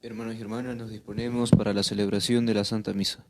Hermanos y hermanas, nos disponemos para la celebración de la Santa Misa.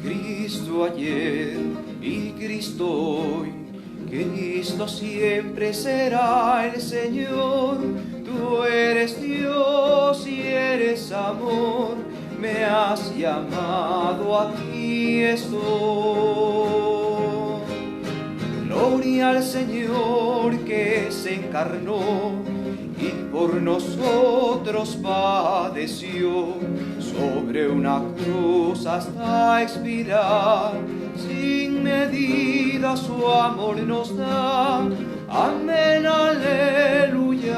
Cristo ayer y Cristo hoy, Cristo siempre será el Señor. Tú eres Dios y eres amor, me has llamado, aquí estoy. Gloria al Señor que se encarnó y por nosotros padeció, sobre una cruz hasta expirar, sin medida su amor nos da. Amén, aleluya.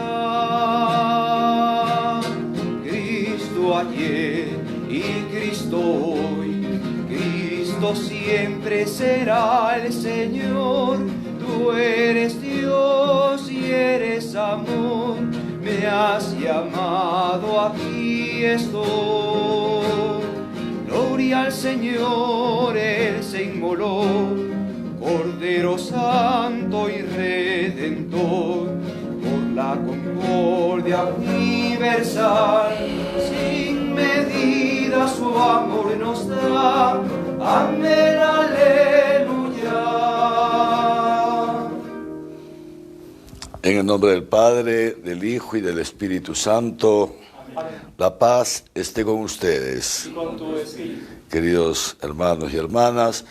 Cristo ayer y Cristo hoy, Cristo siempre será el Señor. Tú eres Dios y eres amor, me has llamado, aquí estoy. Gloria al Señor, Él se inmoló, Cordero Santo y Redentor, por la concordia universal, sin medida su amor nos da. Amén, aleluya. En el nombre del Padre, del Hijo y del Espíritu Santo, la paz esté con ustedes. Y con tu espíritu. Queridos hermanos y hermanas,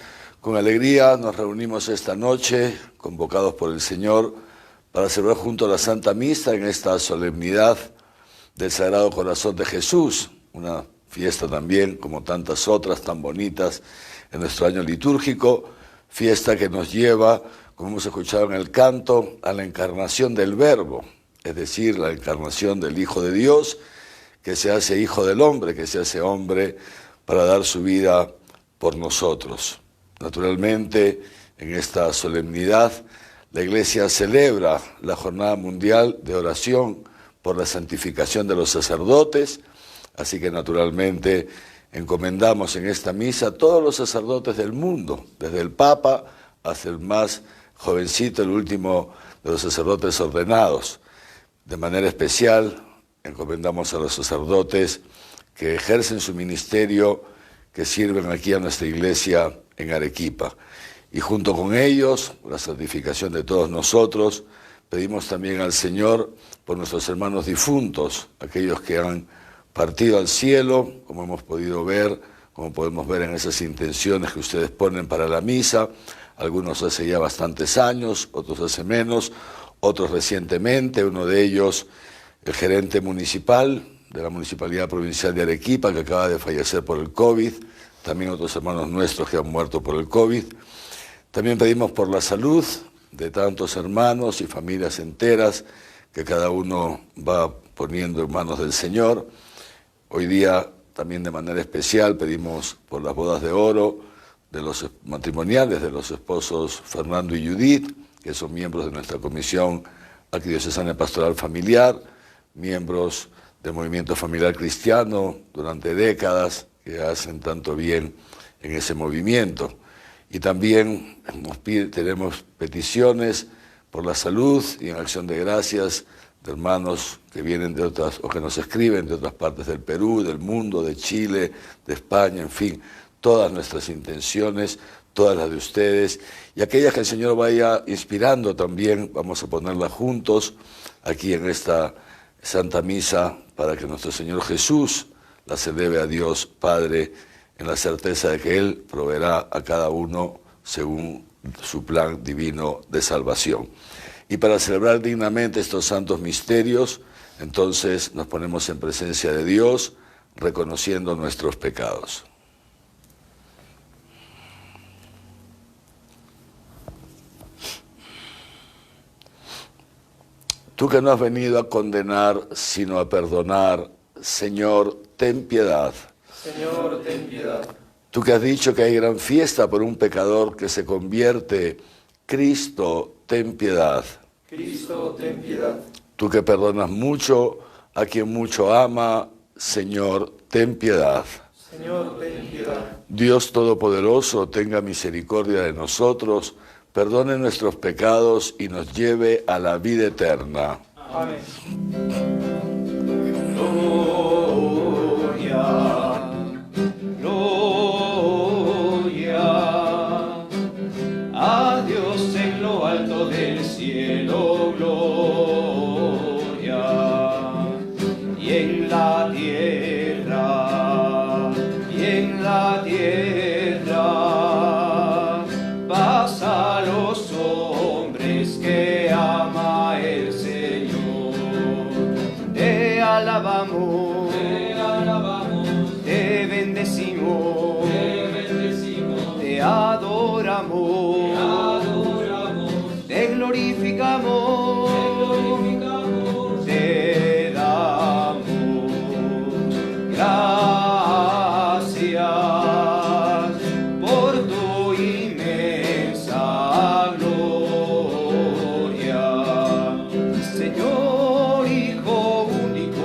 Con alegría nos reunimos esta noche, convocados por el Señor, para celebrar junto a la Santa Misa en esta solemnidad del Sagrado Corazón de Jesús, una fiesta también, como tantas otras tan bonitas en nuestro año litúrgico, fiesta que nos lleva, como hemos escuchado en el canto, a la encarnación del Verbo, es decir, la encarnación del Hijo de Dios, que se hace Hijo del hombre, que se hace hombre para dar su vida por nosotros. Naturalmente, en esta solemnidad, la Iglesia celebra la Jornada Mundial de Oración por la santificación de los sacerdotes, así que naturalmente encomendamos en esta misa a todos los sacerdotes del mundo, desde el Papa hasta el más jovencito, el último de los sacerdotes ordenados. De manera especial encomendamos a los sacerdotes que ejercen su ministerio, que sirven aquí a nuestra Iglesia en Arequipa. Y junto con ellos, la santificación de todos nosotros, pedimos también al Señor por nuestros hermanos difuntos, aquellos que han partido al cielo, como hemos podido ver, como podemos ver en esas intenciones que ustedes ponen para la misa, algunos hace ya bastantes años, otros hace menos, otros recientemente, uno de ellos, el gerente municipal de la Municipalidad Provincial de Arequipa, que acaba de fallecer por el COVID, también otros hermanos nuestros que han muerto por el COVID. También pedimos por la salud de tantos hermanos y familias enteras que cada uno va poniendo en manos del Señor. Hoy día también de manera especial pedimos por las bodas de oro de los matrimoniales de los esposos Fernando y Judith, que son miembros de nuestra Comisión Arquidiocesana Pastoral Familiar, miembros del Movimiento Familiar Cristiano durante décadas, que hacen tanto bien en ese movimiento. Y también tenemos peticiones por la salud y en acción de gracias de hermanos que vienen de otras, o que nos escriben de otras partes del Perú, del mundo, de Chile, de España, en fin, todas nuestras intenciones, todas las de ustedes, y aquellas que el Señor vaya inspirando también, vamos a ponerlas juntos aquí en esta Santa Misa, para que nuestro Señor Jesús las eleve a Dios Padre, en la certeza de que Él proveerá a cada uno según su plan divino de salvación. Y para celebrar dignamente estos santos misterios, entonces nos ponemos en presencia de Dios, reconociendo nuestros pecados. Tú que no has venido a condenar, sino a perdonar, Señor, ten piedad. Señor, ten piedad. Tú que has dicho que hay gran fiesta por un pecador que se convierte, Cristo, ten piedad. Cristo, ten piedad. Tú que perdonas mucho a quien mucho ama, Señor, ten piedad. Señor, ten piedad. Dios Todopoderoso, tenga misericordia de nosotros, perdone nuestros pecados y nos lleve a la vida eterna. Amén. Gloria, gloria a Dios en lo alto del cielo, gloria, y en la tierra, paz a los hombres que ama el Señor. Te alabamos, te bendecimos, te adoramos, te glorificamos, te damos gracias por tu inmensa gloria. Señor, Hijo único,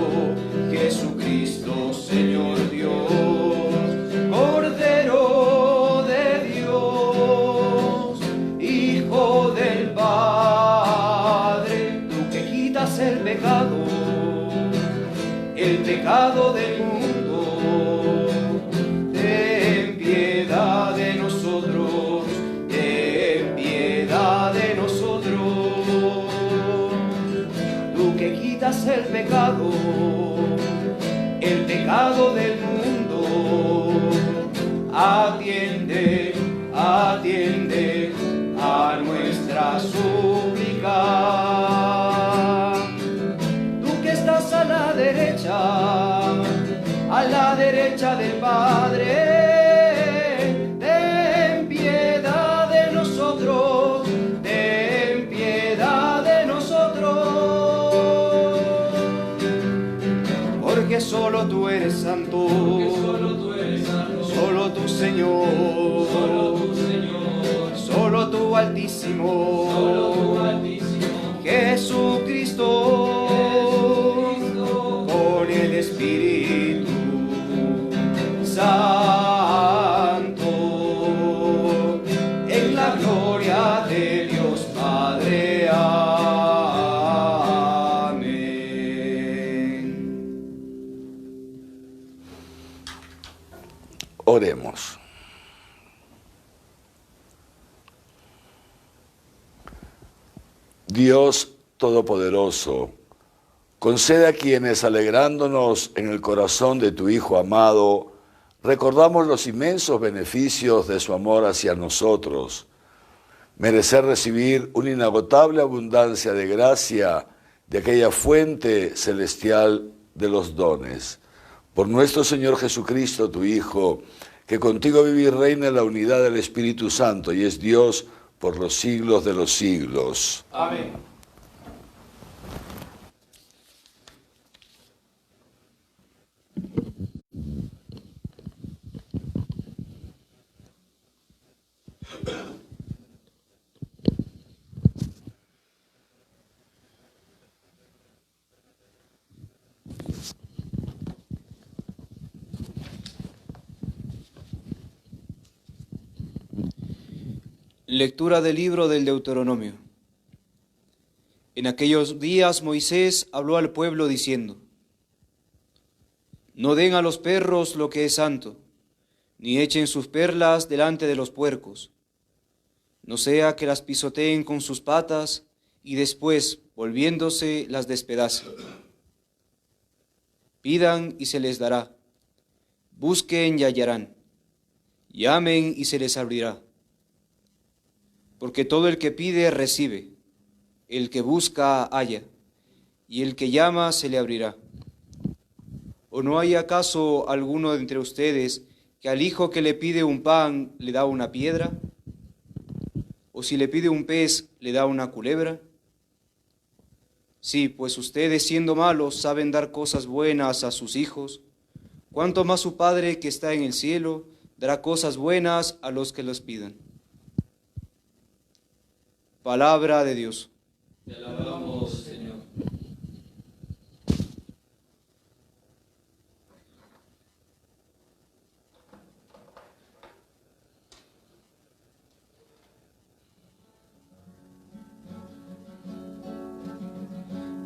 Jesucristo, Señor Dios, Cordero de Dios, Hijo del Padre, tú que quitas el pecado del mundo, ten piedad de nosotros, ten piedad de nosotros. Tú que quitas el pecado del mundo, atiende, atiende. a la derecha del Padre. Ten piedad de nosotros, ten piedad de nosotros, porque solo tú eres santo, solo tú Señor, solo tú Altísimo, Jesucristo, con el Espíritu Santo, en la gloria de Dios Padre. Amén. Oremos. Dios Todopoderoso, concede a quienes, alegrándonos en el corazón de tu Hijo amado, recordamos los inmensos beneficios de su amor hacia nosotros, merecer recibir una inagotable abundancia de gracia de aquella fuente celestial de los dones. Por nuestro Señor Jesucristo, tu Hijo, que contigo vive y reina en la unidad del Espíritu Santo y es Dios por los siglos de los siglos. Amén. Lectura del libro del Deuteronomio. En aquellos días Moisés habló al pueblo diciendo: No den a los perros lo que es santo, ni echen sus perlas delante de los puercos, no sea que las pisoteen con sus patas y después, volviéndose, las despedacen. Pidan y se les dará, busquen y hallarán, llamen y se les abrirá. Porque todo el que pide recibe, el que busca halla, y el que llama se le abrirá. ¿O no hay acaso alguno de entre ustedes que al hijo que le pide un pan le da una piedra? ¿O si le pide un pez le da una culebra? Sí, pues ustedes siendo malos saben dar cosas buenas a sus hijos, ¿cuánto más su Padre que está en el cielo dará cosas buenas a los que los pidan? Palabra de Dios. Te alabamos, Señor.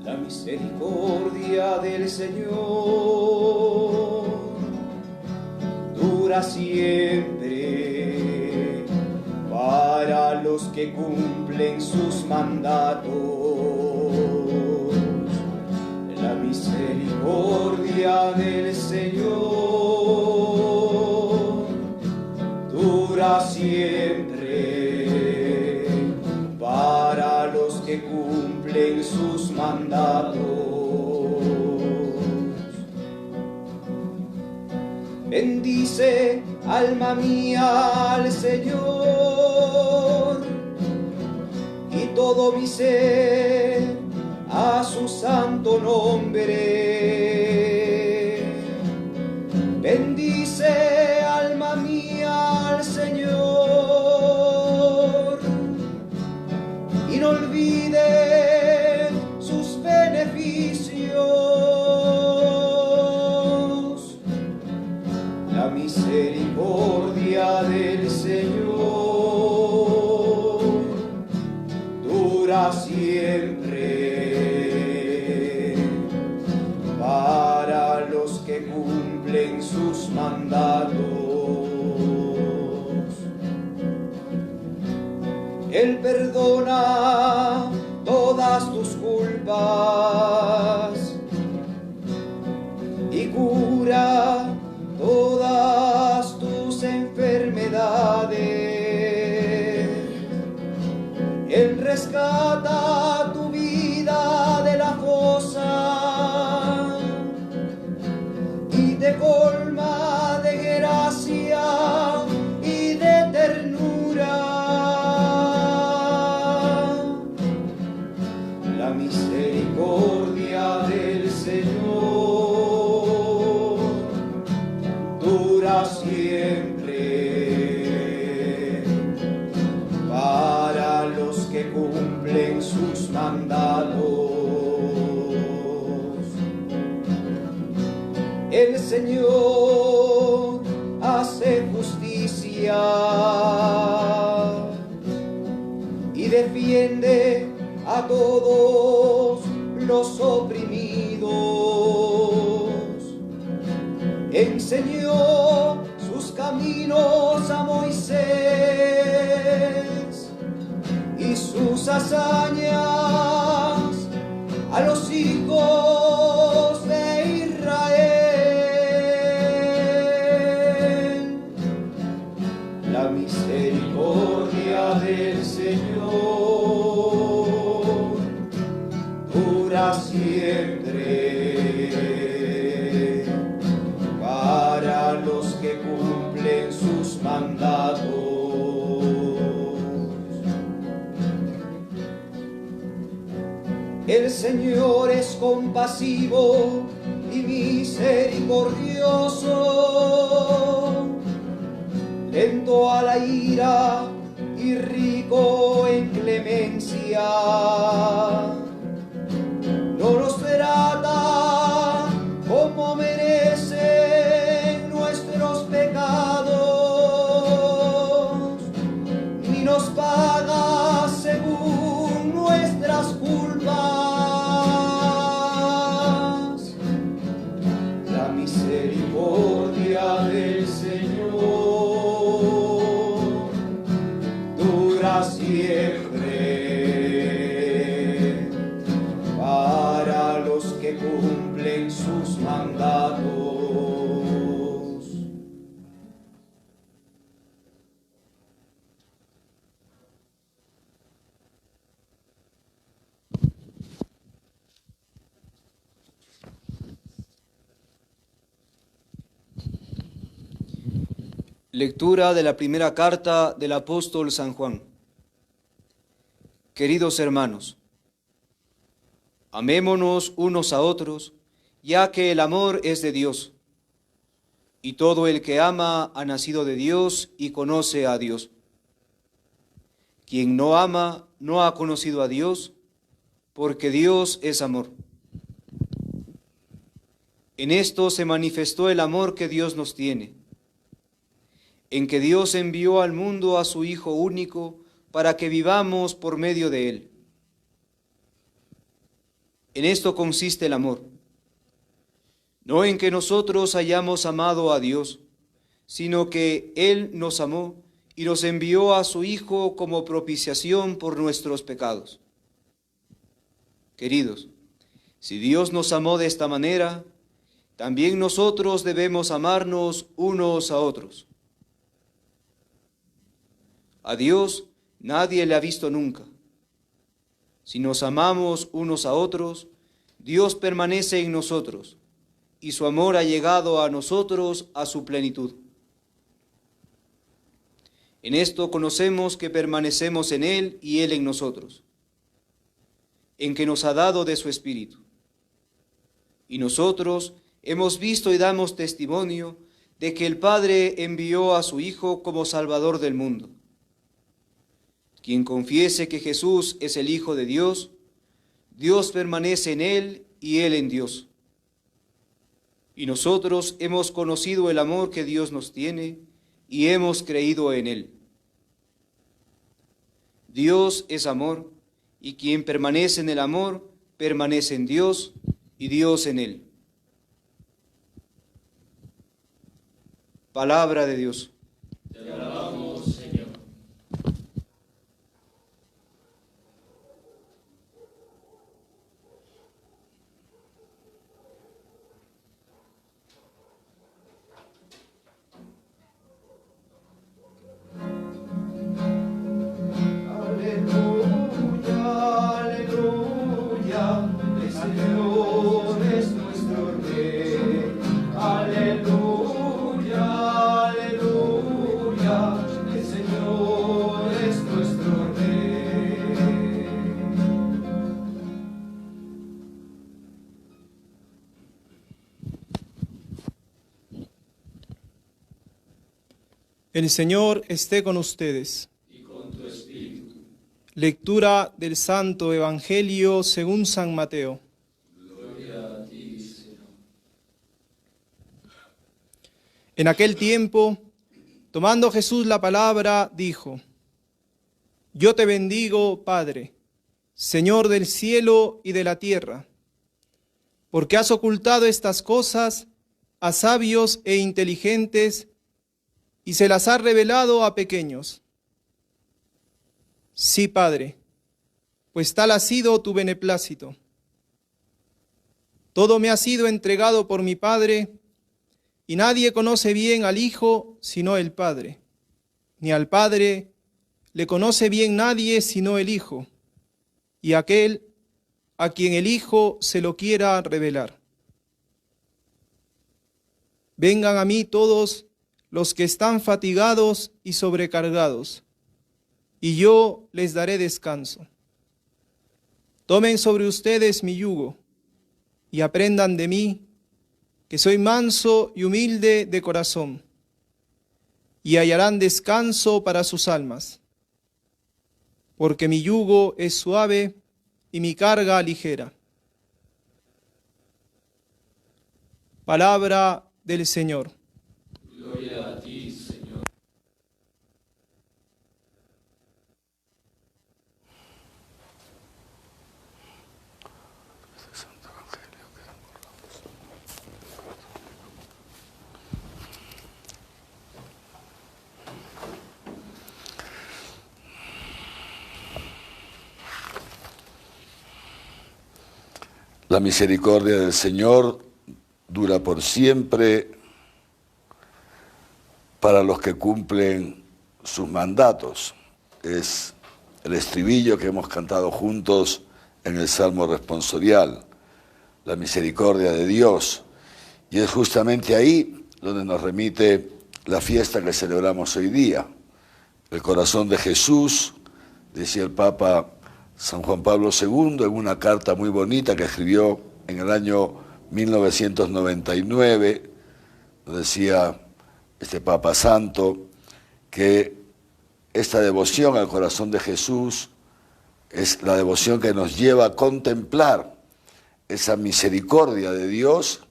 La misericordia del Señor dura siempre para los que cumplen sus mandatos. La misericordia del Señor dura siempre para los que cumplen sus mandatos. Bendice, alma mía, al Señor, y todo mi ser a su santo nombre. Bendice, alma mía, al Señor, y no olvide sus beneficios. La misericordia del Señor dura siempre para los que cumplen sus mandatos. Él perdona todas tus culpas y cura todas tus enfermedades. Él rescata tu vida de la fosa y te colma de gracia y de ternura. La misericordia del Señor dura siempre para los que cumplen sus mandatos. El Señor hace justicia y defiende a todos los oprimidos. Enseñó sus caminos a Moisés y sus hazañas a los hijos de Israel. La misericordia del Señor dura siempre para los que cumplen sus mandatos. El Señor es compasivo y misericordioso, lento a la ira y rico en clemencia. No nos trata como merecen nuestros pecados, ni nos paga según nuestras culpas. La misericordia del Señor dura siempre para los que cumplen sus mandatos. Lectura de la primera carta del apóstol San Juan. Queridos hermanos, amémonos unos a otros, ya que el amor es de Dios, y todo el que ama ha nacido de Dios y conoce a Dios. Quien no ama no ha conocido a Dios, porque Dios es amor. En esto se manifestó el amor que Dios nos tiene, en que Dios envió al mundo a su Hijo único para que vivamos por medio de Él. En esto consiste el amor, no en que nosotros hayamos amado a Dios, sino que Él nos amó y nos envió a su Hijo como propiciación por nuestros pecados. Queridos, si Dios nos amó de esta manera, también nosotros debemos amarnos unos a otros. A Dios nadie le ha visto nunca. Si nos amamos unos a otros, Dios permanece en nosotros, y su amor ha llegado a nosotros a su plenitud. En esto conocemos que permanecemos en Él y Él en nosotros, en que nos ha dado de su Espíritu. Y nosotros hemos visto y damos testimonio de que el Padre envió a su Hijo como Salvador del mundo. Quien confiese que Jesús es el Hijo de Dios, Dios permanece en Él y Él en Dios. Y nosotros hemos conocido el amor que Dios nos tiene y hemos creído en Él. Dios es amor, y quien permanece en el amor, permanece en Dios y Dios en Él. Palabra de Dios. Te alabamos, Señor. Aleluya, el Señor es nuestro Rey. Aleluya. El Señor esté con ustedes. Y con tu espíritu. Lectura del Santo Evangelio según San Mateo. Gloria a ti, Señor. En aquel tiempo, tomando Jesús la palabra, dijo: Yo te bendigo, Padre, Señor del cielo y de la tierra, porque has ocultado estas cosas a sabios e inteligentes y se las has revelado a pequeños. Sí, Padre, pues tal ha sido tu beneplácito. Todo me ha sido entregado por mi Padre, y nadie conoce bien al Hijo sino el Padre, ni al Padre le conoce bien nadie sino el Hijo, y aquel a quien el Hijo se lo quiera revelar. Vengan a mí todos los que están fatigados y sobrecargados, y yo les daré descanso. Tomen sobre ustedes mi yugo, y aprendan de mí, que soy manso y humilde de corazón, y hallarán descanso para sus almas, porque mi yugo es suave y mi carga ligera. Palabra del Señor. Gloria a ti, Señor. La misericordia del Señor dura por siempre para los que cumplen sus mandatos. Es el estribillo que hemos cantado juntos en el Salmo responsorial, la misericordia de Dios. Y es justamente ahí donde nos remite la fiesta que celebramos hoy día. El corazón de Jesús, decía el Papa San Juan Pablo II en una carta muy bonita que escribió en el año 1999, decía este Papa Santo que esta devoción al corazón de Jesús es la devoción que nos lleva a contemplar esa misericordia de Dios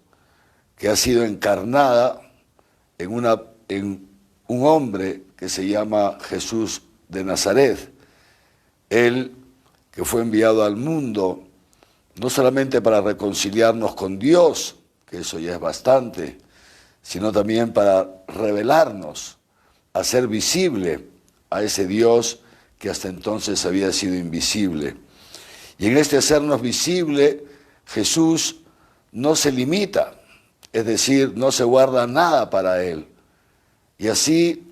que ha sido encarnada en un hombre que se llama Jesús de Nazaret. Él que fue enviado al mundo no solamente para reconciliarnos con Dios, que eso ya es bastante, sino también para revelarnos, hacer visible a ese Dios que hasta entonces había sido invisible. Y en este hacernos visible, Jesús no se limita, es decir, no se guarda nada para Él. Y así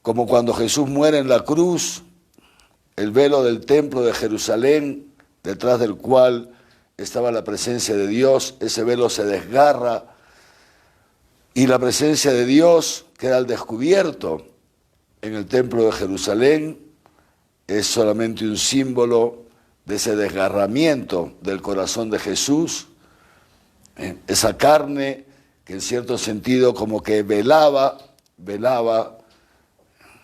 como cuando Jesús muere en la cruz, el velo del templo de Jerusalén, detrás del cual estaba la presencia de Dios, ese velo se desgarra y la presencia de Dios queda al descubierto en el templo de Jerusalén. Es solamente un símbolo de ese desgarramiento del corazón de Jesús, esa carne que en cierto sentido como que velaba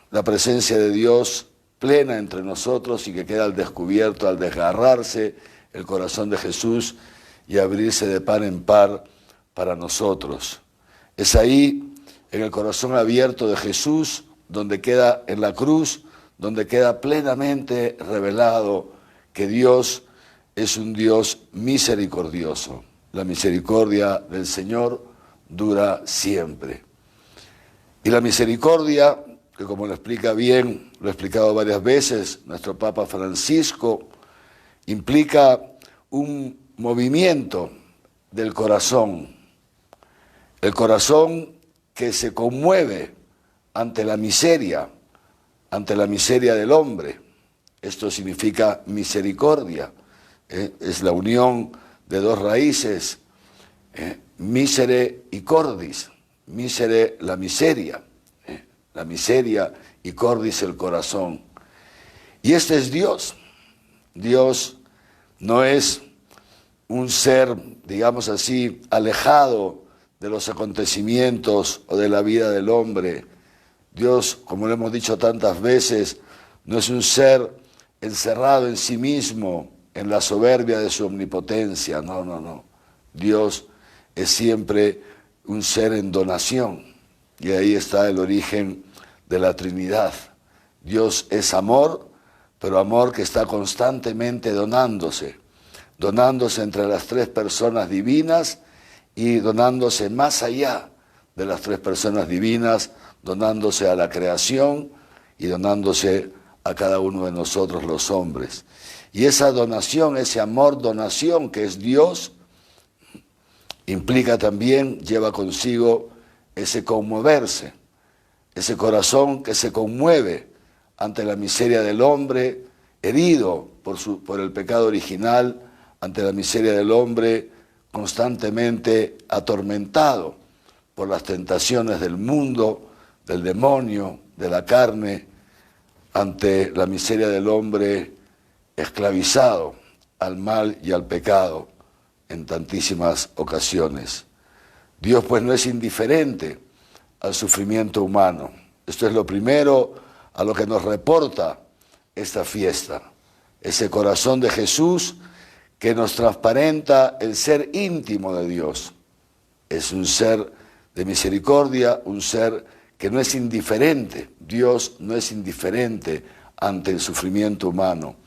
la presencia de Dios plena entre nosotros y que queda al descubierto al desgarrarse el corazón de Jesús y abrirse de par en par para nosotros. Es ahí, en el corazón abierto de Jesús, donde queda en la cruz, donde queda plenamente revelado que Dios es un Dios misericordioso. La misericordia del Señor dura siempre. Y la misericordia, que como lo explica bien, lo ha explicado varias veces nuestro Papa Francisco, implica un movimiento del corazón. El corazón que se conmueve ante la miseria del hombre. Esto significa misericordia. Es la unión de dos raíces, misere y cordis. Misere, la miseria y cordis, el corazón. Y este es Dios. Dios no es un ser, digamos así, alejado de los acontecimientos o de la vida del hombre, Dios, como lo hemos dicho tantas veces, no es un ser encerrado en sí mismo, en la soberbia de su omnipotencia. No, no, no. Dios es siempre un ser en donación. Y ahí está el origen de la Trinidad. Dios es amor, pero amor que está constantemente donándose entre las tres personas divinas y donándose más allá de las tres personas divinas, donándose a la creación y donándose a cada uno de nosotros los hombres. Y esa donación, ese amor donación que es Dios, implica también, lleva consigo ese conmoverse, ese corazón que se conmueve ante la miseria del hombre, herido por el pecado original, ante la miseria del hombre constantemente atormentado por las tentaciones del mundo, del demonio, de la carne, ante la miseria del hombre esclavizado al mal y al pecado en tantísimas ocasiones. Dios pues no es indiferente al sufrimiento humano. Esto es lo primero a lo que nos reporta esta fiesta. Ese corazón de Jesús que nos transparenta el ser íntimo de Dios. Es un ser de misericordia, un ser que no es indiferente. Dios no es indiferente ante el sufrimiento humano.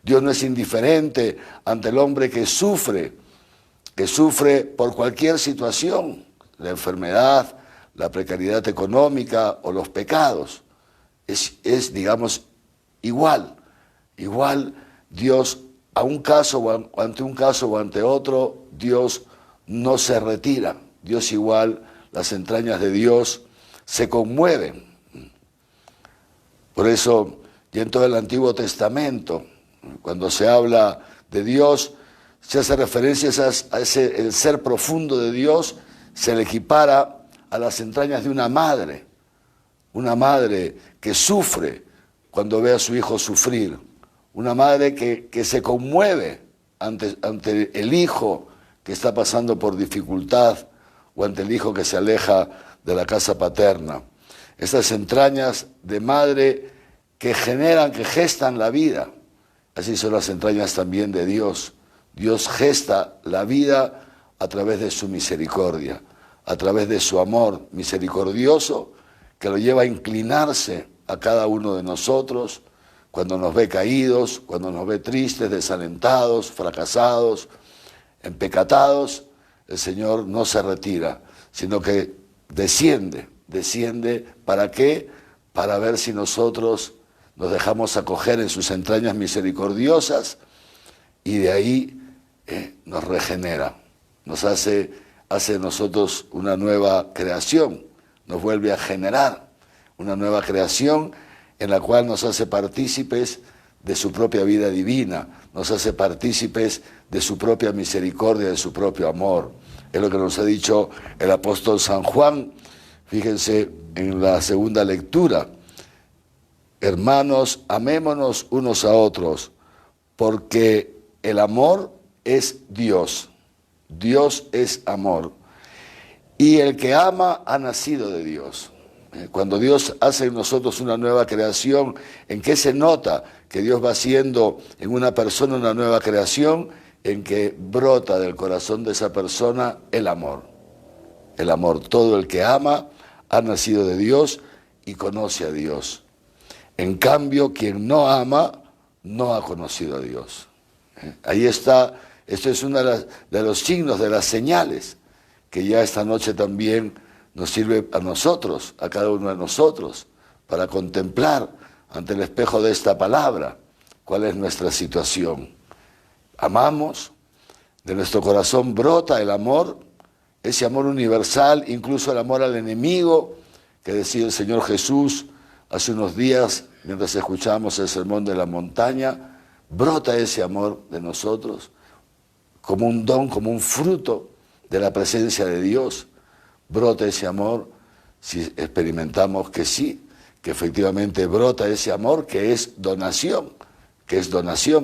Dios no es indiferente ante el hombre que sufre por cualquier situación, la enfermedad, la precariedad económica o los pecados. Es digamos, igual Dios, a un caso o ante un caso o ante otro, Dios no se retira. Dios igual, las entrañas de Dios se conmueven. Por eso, y en todo el Antiguo Testamento, cuando se habla de Dios, se hace referencia a el ser profundo de Dios, se le equipara a las entrañas de una madre que sufre cuando ve a su hijo sufrir, una madre que se conmueve ante el hijo que está pasando por dificultad o ante el hijo que se aleja de la casa paterna. Estas entrañas de madre que gestan la vida. Así son las entrañas también de Dios. Dios gesta la vida a través de su misericordia, a través de su amor misericordioso que lo lleva a inclinarse a cada uno de nosotros cuando nos ve caídos, cuando nos ve tristes, desalentados, fracasados, empecatados. El Señor no se retira, sino que desciende. ¿Para qué? Para ver si nosotros nos dejamos acoger en sus entrañas misericordiosas y de ahí nos regenera, nos hace de nosotros una nueva creación, nos vuelve a generar una nueva creación en la cual nos hace partícipes de su propia vida divina, nos hace partícipes de su propia misericordia, de su propio amor. Es lo que nos ha dicho el apóstol San Juan, fíjense en la segunda lectura: hermanos, amémonos unos a otros, porque el amor es Dios. Dios es amor. Y el que ama ha nacido de Dios. Cuando Dios hace en nosotros una nueva creación, ¿en qué se nota que Dios va haciendo en una persona una nueva creación? En que brota del corazón de esa persona el amor. El amor. Todo el que ama ha nacido de Dios y conoce a Dios. En cambio, quien no ama no ha conocido a Dios. Ahí está, esto es uno de los signos, de las señales, que ya esta noche también nos sirve a nosotros, a cada uno de nosotros, para contemplar ante el espejo de esta palabra cuál es nuestra situación. Amamos, de nuestro corazón brota el amor, ese amor universal, incluso el amor al enemigo, que decía el Señor Jesús hace unos días, mientras escuchábamos el sermón de la montaña. Brota ese amor de nosotros como un don, como un fruto de la presencia de Dios. Brota ese amor si experimentamos que sí, que efectivamente brota ese amor que es donación,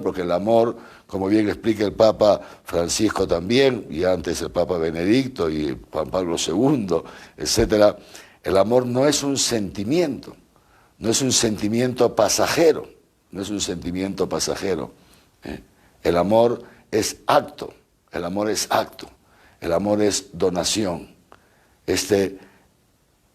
porque el amor, como bien explica el Papa Francisco también, y antes el Papa Benedicto y Juan Pablo II, etcétera, El amor no es un sentimiento, no es un sentimiento pasajero, no es un sentimiento pasajero. El amor es acto, el amor es acto, el amor es donación. Este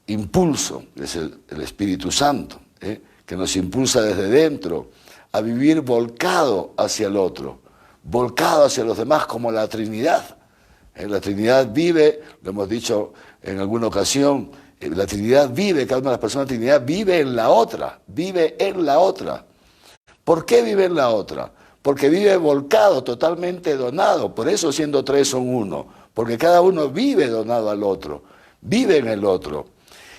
impulso es el Espíritu Santo, que nos impulsa desde dentro a vivir volcado hacia el otro, volcado hacia los demás como la Trinidad. La Trinidad vive, lo hemos dicho en alguna ocasión, la Trinidad vive, cada una de las personas de la Trinidad vive en la otra, vive en la otra. ¿Por qué vive en la otra? Porque vive volcado, totalmente donado, por eso siendo tres son uno, porque cada uno vive donado al otro, vive en el otro.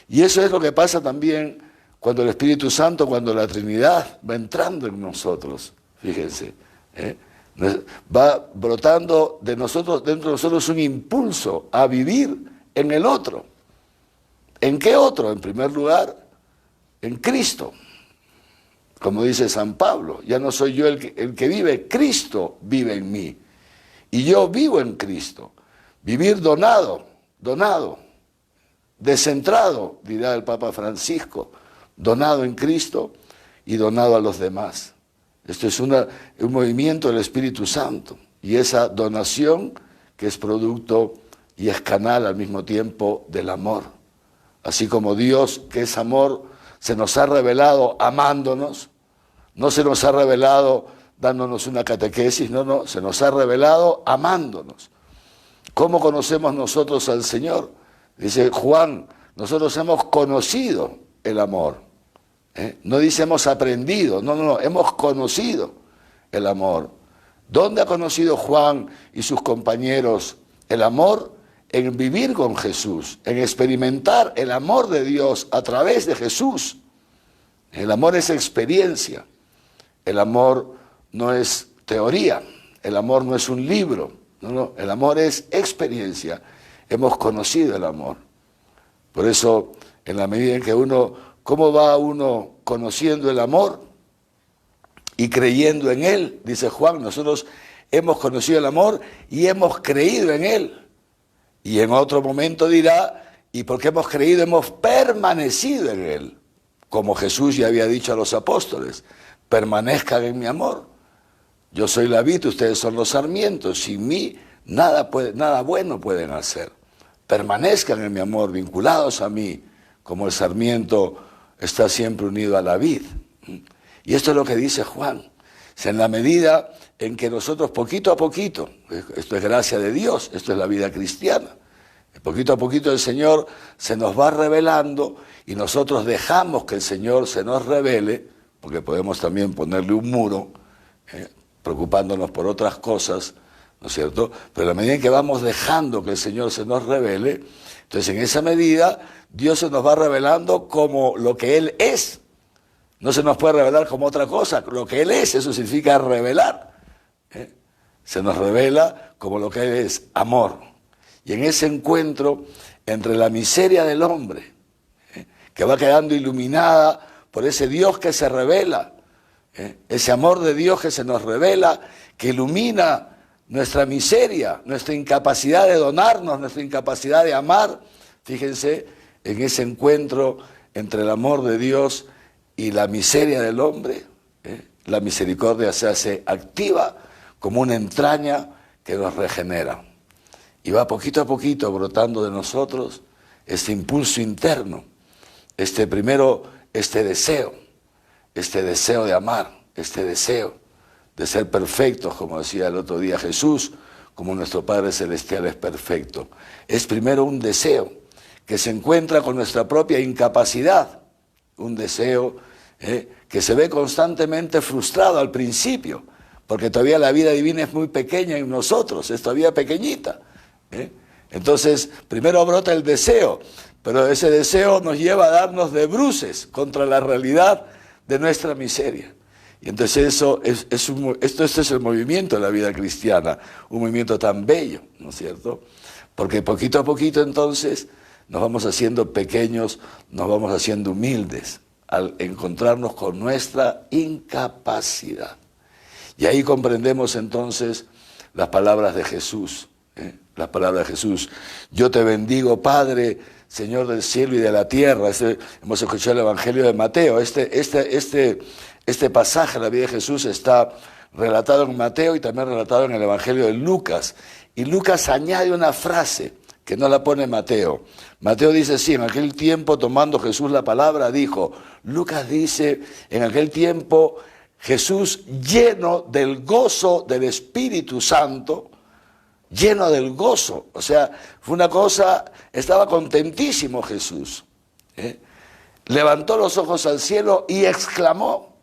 Y eso es lo que pasa también cuando el Espíritu Santo, cuando la Trinidad va entrando en nosotros, fíjense, va brotando de nosotros, dentro de nosotros un impulso a vivir en el otro. ¿En qué otro? En primer lugar, en Cristo. Como dice San Pablo, ya no soy yo el que vive, Cristo vive en mí. Y yo vivo en Cristo. Vivir donado, descentrado, dirá el Papa Francisco, donado en Cristo y donado a los demás. Esto es un movimiento del Espíritu Santo. Y esa donación que es producto y es canal al mismo tiempo del amor. Así como Dios, que es amor, se nos ha revelado amándonos, no se nos ha revelado dándonos una catequesis, no, se nos ha revelado amándonos. ¿Cómo conocemos nosotros al Señor? Dice Juan, nosotros hemos conocido el amor. No dice hemos aprendido, no, hemos conocido el amor. ¿Dónde ha conocido Juan y sus compañeros el amor? En vivir con Jesús, en experimentar el amor de Dios a través de Jesús. El amor es experiencia, el amor no es teoría, el amor no es un libro, no, el amor es experiencia. Hemos conocido el amor. Por eso, en la medida en que ¿cómo va uno conociendo el amor y creyendo en él? Dice Juan, nosotros hemos conocido el amor y hemos creído en él. Y en otro momento dirá, y porque hemos creído, hemos permanecido en él. Como Jesús ya había dicho a los apóstoles, permanezcan en mi amor. Yo soy la vid, ustedes son los sarmientos. Sin mí nada bueno pueden hacer. Permanezcan en mi amor, vinculados a mí, como el sarmiento está siempre unido a la vid. Y esto es lo que dice Juan. En la medida en que nosotros poquito a poquito, esto es gracia de Dios, esto es la vida cristiana, poquito a poquito el Señor se nos va revelando y nosotros dejamos que el Señor se nos revele, porque podemos también ponerle un muro, preocupándonos por otras cosas, ¿no es cierto? Pero en la medida en que vamos dejando que el Señor se nos revele, entonces en esa medida Dios se nos va revelando como lo que Él es. No se nos puede revelar como otra cosa, lo que Él es, eso significa revelar. Se nos revela como lo que Él es, amor. Y en ese encuentro entre la miseria del hombre, que va quedando iluminada por ese Dios que se revela, ese amor de Dios que se nos revela, que ilumina nuestra miseria, nuestra incapacidad de donarnos, nuestra incapacidad de amar. Fíjense en ese encuentro entre el amor de Dios y la miseria del hombre, la misericordia se hace activa como una entraña que nos regenera. Y va poquito a poquito brotando de nosotros este impulso interno, este deseo de amar, este deseo de ser perfectos, como decía el otro día Jesús, como nuestro Padre Celestial es perfecto. Es primero un deseo que se encuentra con nuestra propia incapacidad, un deseo que se ve constantemente frustrado al principio, porque todavía la vida divina es muy pequeña en nosotros, es todavía pequeñita. Entonces, primero brota el deseo, pero ese deseo nos lleva a darnos de bruces contra la realidad de nuestra miseria. Y entonces esto es el movimiento de la vida cristiana, un movimiento tan bello, ¿no es cierto? Porque poquito a poquito entonces nos vamos haciendo pequeños, nos vamos haciendo humildes, al encontrarnos con nuestra incapacidad. Y ahí comprendemos entonces las palabras de Jesús, las palabras de Jesús. Yo te bendigo, Padre, Señor del cielo y de la tierra. Hemos escuchado el Evangelio de Mateo. Este pasaje, la vida de Jesús, está relatado en Mateo y también relatado en el Evangelio de Lucas. Y Lucas añade una frase que no la pone Mateo. Mateo dice, sí, en aquel tiempo, tomando Jesús la palabra, dijo. Lucas dice, en aquel tiempo, Jesús, lleno del gozo del Espíritu Santo, lleno del gozo. O sea, fue una cosa, estaba contentísimo Jesús. Levantó los ojos al cielo y exclamó.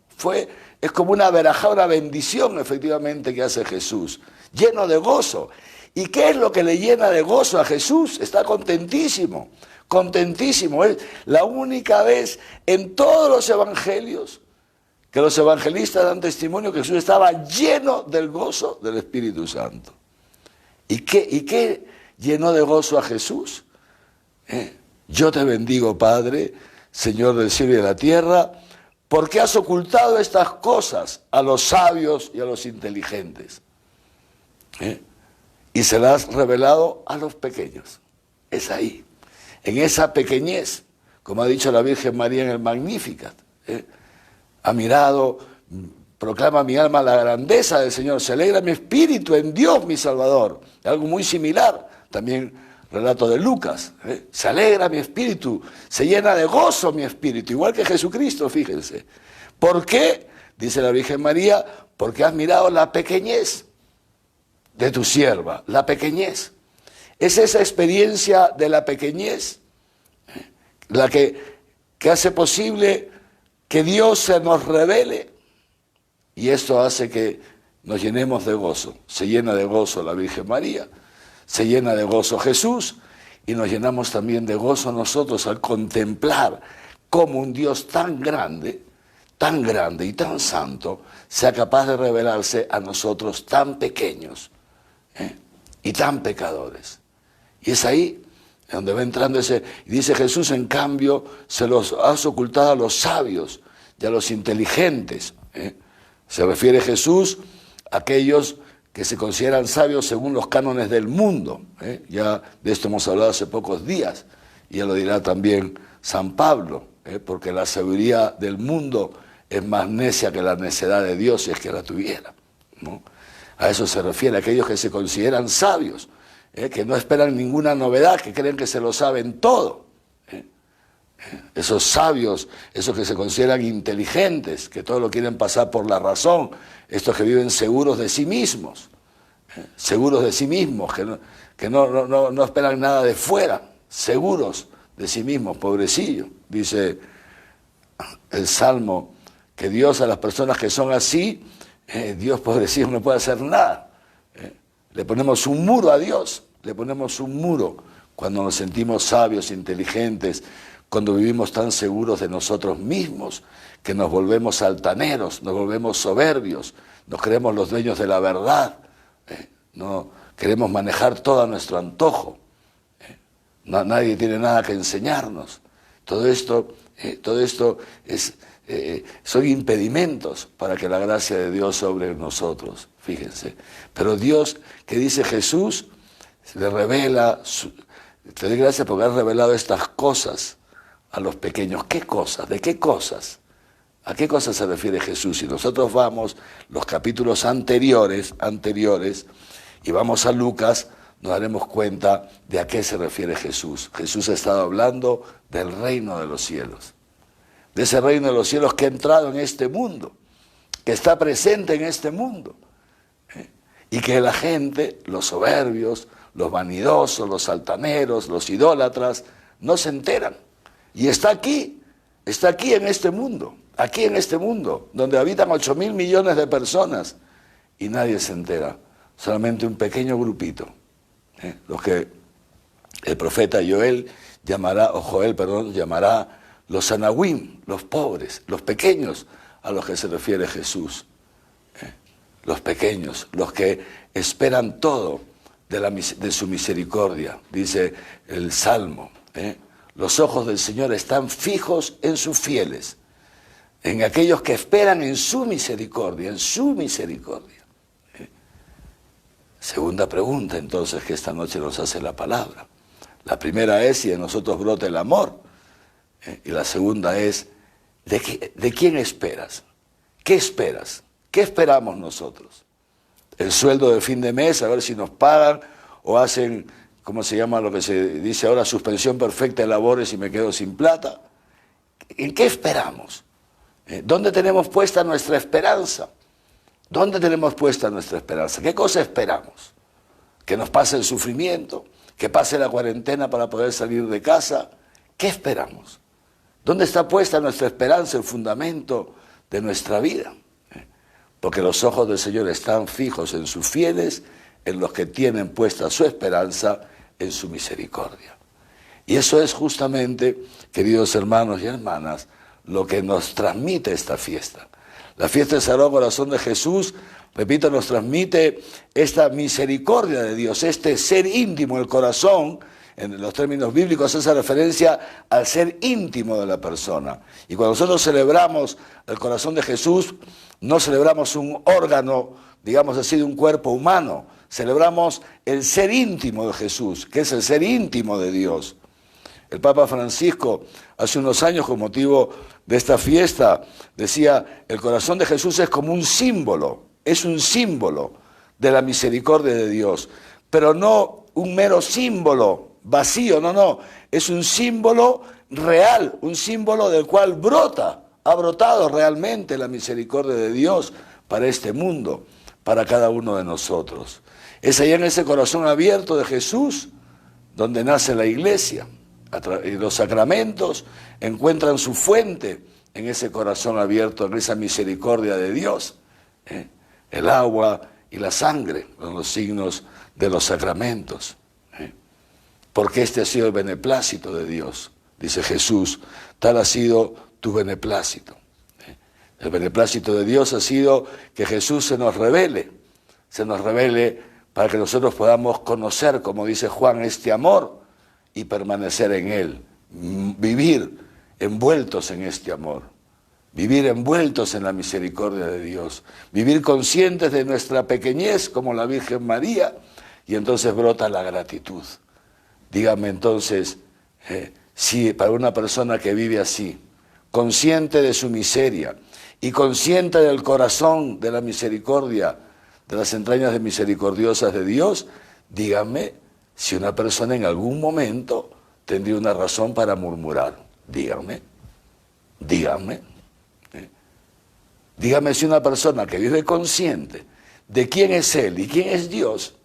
Es como una verajá, una bendición efectivamente que hace Jesús, lleno de gozo. ¿Y qué es lo que le llena de gozo a Jesús? Está contentísimo, contentísimo. Es la única vez en todos los evangelios que los evangelistas dan testimonio que Jesús estaba lleno del gozo del Espíritu Santo. ¿Y qué llenó de gozo a Jesús? Yo te bendigo, Padre, Señor del cielo y de la tierra, porque has ocultado estas cosas a los sabios y a los inteligentes. Y se las has revelado a los pequeños. Es ahí, en esa pequeñez, como ha dicho la Virgen María en el Magnificat. Ha mirado, proclama mi alma la grandeza del Señor, se alegra mi espíritu en Dios mi Salvador. Algo muy similar, también relato de Lucas. Se alegra mi espíritu, se llena de gozo mi espíritu, igual que Jesucristo, fíjense. ¿Por qué? Dice la Virgen María, porque has mirado la pequeñez de tu sierva, la pequeñez. Es esa experiencia de la pequeñez la que hace posible que Dios se nos revele, y esto hace que nos llenemos de gozo. Se llena de gozo la Virgen María, se llena de gozo Jesús, y nos llenamos también de gozo nosotros al contemplar cómo un Dios tan grande y tan santo sea capaz de revelarse a nosotros tan pequeños y tan pecadores. Y es ahí donde va entrando y dice Jesús, en cambio, se los has ocultado a los sabios y a los inteligentes. Se refiere Jesús a aquellos que se consideran sabios según los cánones del mundo. Ya de esto hemos hablado hace pocos días, y ya lo dirá también San Pablo, porque la sabiduría del mundo es más necia que la necedad de Dios, si es que la tuviera, ¿no? A eso se refiere, a aquellos que se consideran sabios, que no esperan ninguna novedad, que creen que se lo saben todo. Esos sabios, esos que se consideran inteligentes, que todo lo quieren pasar por la razón, estos que viven seguros de sí mismos, que no esperan nada de fuera, seguros de sí mismos, pobrecillo. Dice el Salmo que Dios a las personas que son así, Dios, pobrecillo, no puede hacer nada. Le ponemos un muro a Dios, le ponemos un muro cuando nos sentimos sabios, inteligentes, cuando vivimos tan seguros de nosotros mismos, que nos volvemos altaneros, nos volvemos soberbios, nos creemos los dueños de la verdad, no queremos manejar todo a nuestro antojo, nadie tiene nada que enseñarnos. Todo esto son impedimentos para que la gracia de Dios sobre nosotros, fíjense. Pero Dios, que dice Jesús, le revela, te doy gracias porque has revelado estas cosas a los pequeños. ¿Qué cosas? ¿De qué cosas? ¿A qué cosas se refiere Jesús? Si nosotros vamos los capítulos anteriores y vamos a Lucas, nos daremos cuenta de a qué se refiere Jesús. Jesús ha estado hablando del reino de los cielos, de ese reino de los cielos que ha entrado en este mundo, que está presente en este mundo, y que la gente, los soberbios, los vanidosos, los altaneros, los idólatras, no se enteran. Y está aquí en este mundo, donde habitan 8.000 millones de personas, y nadie se entera, solamente un pequeño grupito, los que el profeta Joel llamará los anahuim, los pobres, los pequeños, a los que se refiere Jesús. Los pequeños, los que esperan todo de su misericordia, dice el Salmo. Los ojos del Señor están fijos en sus fieles, en aquellos que esperan en su misericordia, Segunda pregunta entonces que esta noche nos hace la palabra. La primera es si de nosotros brota el amor. Y la segunda es, ¿de quién esperas? ¿Qué esperas? ¿Qué esperamos nosotros? ¿El sueldo de fin de mes, a ver si nos pagan o hacen, ¿cómo se llama lo que se dice ahora? Suspensión perfecta de labores y me quedo sin plata. ¿En qué esperamos? ¿Dónde tenemos puesta nuestra esperanza? ¿Dónde tenemos puesta nuestra esperanza? ¿Qué cosa esperamos? ¿Que nos pase el sufrimiento? ¿Que pase la cuarentena para poder salir de casa? ¿Qué esperamos? ¿Dónde está puesta nuestra esperanza, el fundamento de nuestra vida? Porque los ojos del Señor están fijos en sus fieles, en los que tienen puesta su esperanza en su misericordia. Y eso es justamente, queridos hermanos y hermanas, lo que nos transmite esta fiesta. La fiesta del Sagrado Corazón de Jesús, repito, nos transmite esta misericordia de Dios, este ser íntimo, el corazón. En los términos bíblicos hace referencia al ser íntimo de la persona. Y cuando nosotros celebramos el corazón de Jesús, no celebramos un órgano, digamos así, de un cuerpo humano. Celebramos el ser íntimo de Jesús, que es el ser íntimo de Dios. El Papa Francisco, hace unos años, con motivo de esta fiesta, decía, el corazón de Jesús es como un símbolo, es un símbolo de la misericordia de Dios, pero no un mero símbolo vacío, no, es un símbolo real, un símbolo del cual ha brotado realmente la misericordia de Dios para este mundo, para cada uno de nosotros. Es allá en ese corazón abierto de Jesús donde nace la iglesia. Y los sacramentos encuentran su fuente en ese corazón abierto, en esa misericordia de Dios. El agua y la sangre son los signos de los sacramentos. Porque este ha sido el beneplácito de Dios, dice Jesús, tal ha sido tu beneplácito. El beneplácito de Dios ha sido que Jesús se nos revele para que nosotros podamos conocer, como dice Juan, este amor y permanecer en él, vivir envueltos en este amor, vivir envueltos en la misericordia de Dios, vivir conscientes de nuestra pequeñez como la Virgen María, y entonces brota la gratitud. Dígame entonces, si para una persona que vive así, consciente de su miseria y consciente del corazón de la misericordia, de las entrañas de misericordiosas de Dios, dígame si una persona en algún momento tendría una razón para murmurar. Dígame. Dígame si una persona que vive consciente de quién es Él y quién es Dios,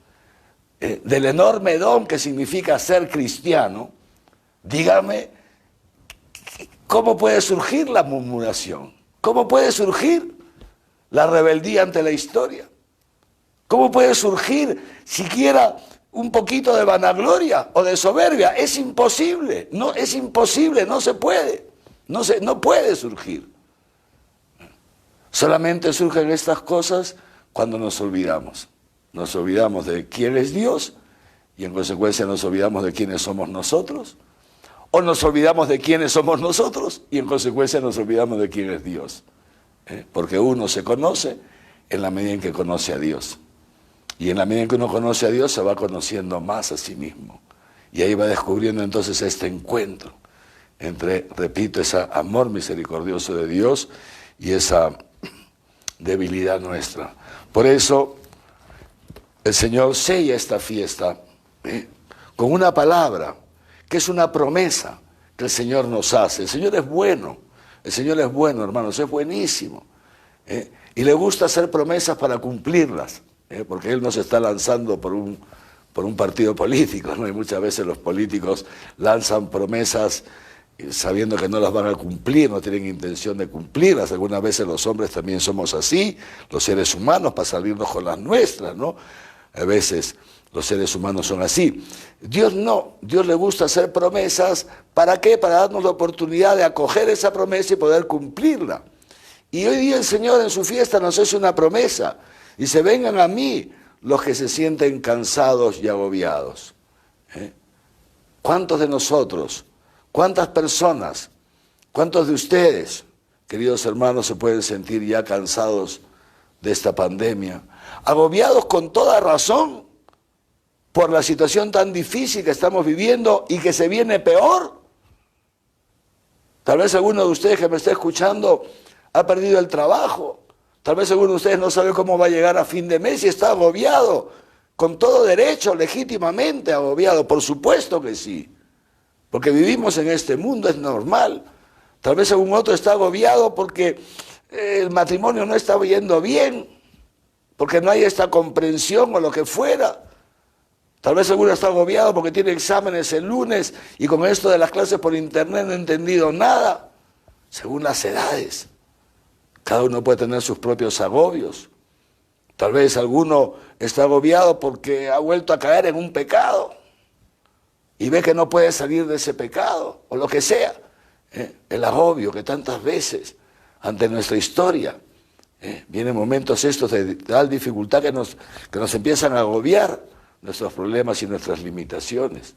del enorme don que significa ser cristiano, dígame, ¿cómo puede surgir la murmuración? ¿Cómo puede surgir la rebeldía ante la historia? ¿Cómo puede surgir siquiera un poquito de vanagloria o de soberbia? Es imposible, no se puede, no puede surgir. Solamente surgen estas cosas cuando nos olvidamos. Nos olvidamos de quién es Dios y en consecuencia nos olvidamos de quiénes somos nosotros. O nos olvidamos de quiénes somos nosotros y en consecuencia nos olvidamos de quién es Dios. Porque uno se conoce en la medida en que conoce a Dios. Y en la medida en que uno conoce a Dios se va conociendo más a sí mismo. Y ahí va descubriendo entonces este encuentro entre, repito, ese amor misericordioso de Dios y esa debilidad nuestra. Por eso el Señor sella esta fiesta con una palabra, que es una promesa que el Señor nos hace. El Señor es bueno, hermanos, es buenísimo. Y le gusta hacer promesas para cumplirlas, porque Él no se está lanzando por un partido político, ¿no? Y muchas veces los políticos lanzan promesas sabiendo que no las van a cumplir, no tienen intención de cumplirlas. Algunas veces los hombres también somos así, los seres humanos, para salirnos con las nuestras, ¿no? A veces los seres humanos son así. Dios no, Dios le gusta hacer promesas, ¿para qué? Para darnos la oportunidad de acoger esa promesa y poder cumplirla. Y hoy día el Señor en su fiesta nos hace una promesa, dice, vengan a mí los que se sienten cansados y agobiados. ¿Cuántos de nosotros, cuántas personas, cuántos de ustedes, queridos hermanos, se pueden sentir ya cansados de esta pandemia? Agobiados con toda razón, por la situación tan difícil que estamos viviendo y que se viene peor. Tal vez alguno de ustedes que me está escuchando ha perdido el trabajo. Tal vez alguno de ustedes no sabe cómo va a llegar a fin de mes y está agobiado, con todo derecho, legítimamente agobiado. Por supuesto que sí, porque vivimos en este mundo, es normal. Tal vez algún otro está agobiado porque el matrimonio no está yendo bien, porque no hay esta comprensión o lo que fuera. Tal vez alguno está agobiado porque tiene exámenes el lunes y con esto de las clases por internet no ha entendido nada. Según las edades, cada uno puede tener sus propios agobios. Tal vez alguno está agobiado porque ha vuelto a caer en un pecado y ve que no puede salir de ese pecado, o lo que sea. El agobio que tantas veces ante nuestra historia vienen momentos estos de tal dificultad que nos empiezan a agobiar nuestros problemas y nuestras limitaciones.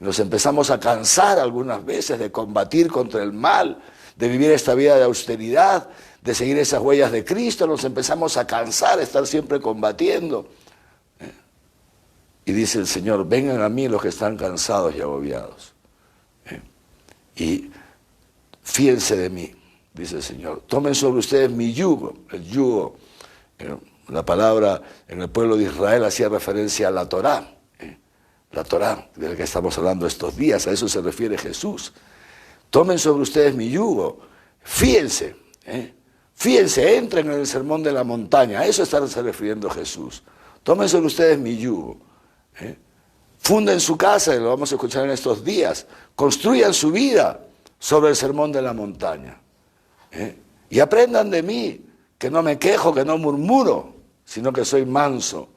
Y nos empezamos a cansar algunas veces de combatir contra el mal, de vivir esta vida de austeridad, de seguir esas huellas de Cristo. Nos empezamos a cansar de estar siempre combatiendo. Y dice el Señor, vengan a mí los que están cansados y agobiados. Y fíjense de mí, dice el Señor. Tomen sobre ustedes mi yugo. El yugo, la palabra en el pueblo de Israel hacía referencia a la Torá. La Torá, de la que estamos hablando estos días, a eso se refiere Jesús. Tomen sobre ustedes mi yugo. Fíjense, fíjense, entren en el sermón de la montaña. A eso está refiriendo Jesús. Tomen sobre ustedes mi yugo. Funden su casa, y lo vamos a escuchar en estos días. Construyan su vida sobre el sermón de la montaña. Y aprendan de mí, que no me quejo, que no murmuro, sino que soy manso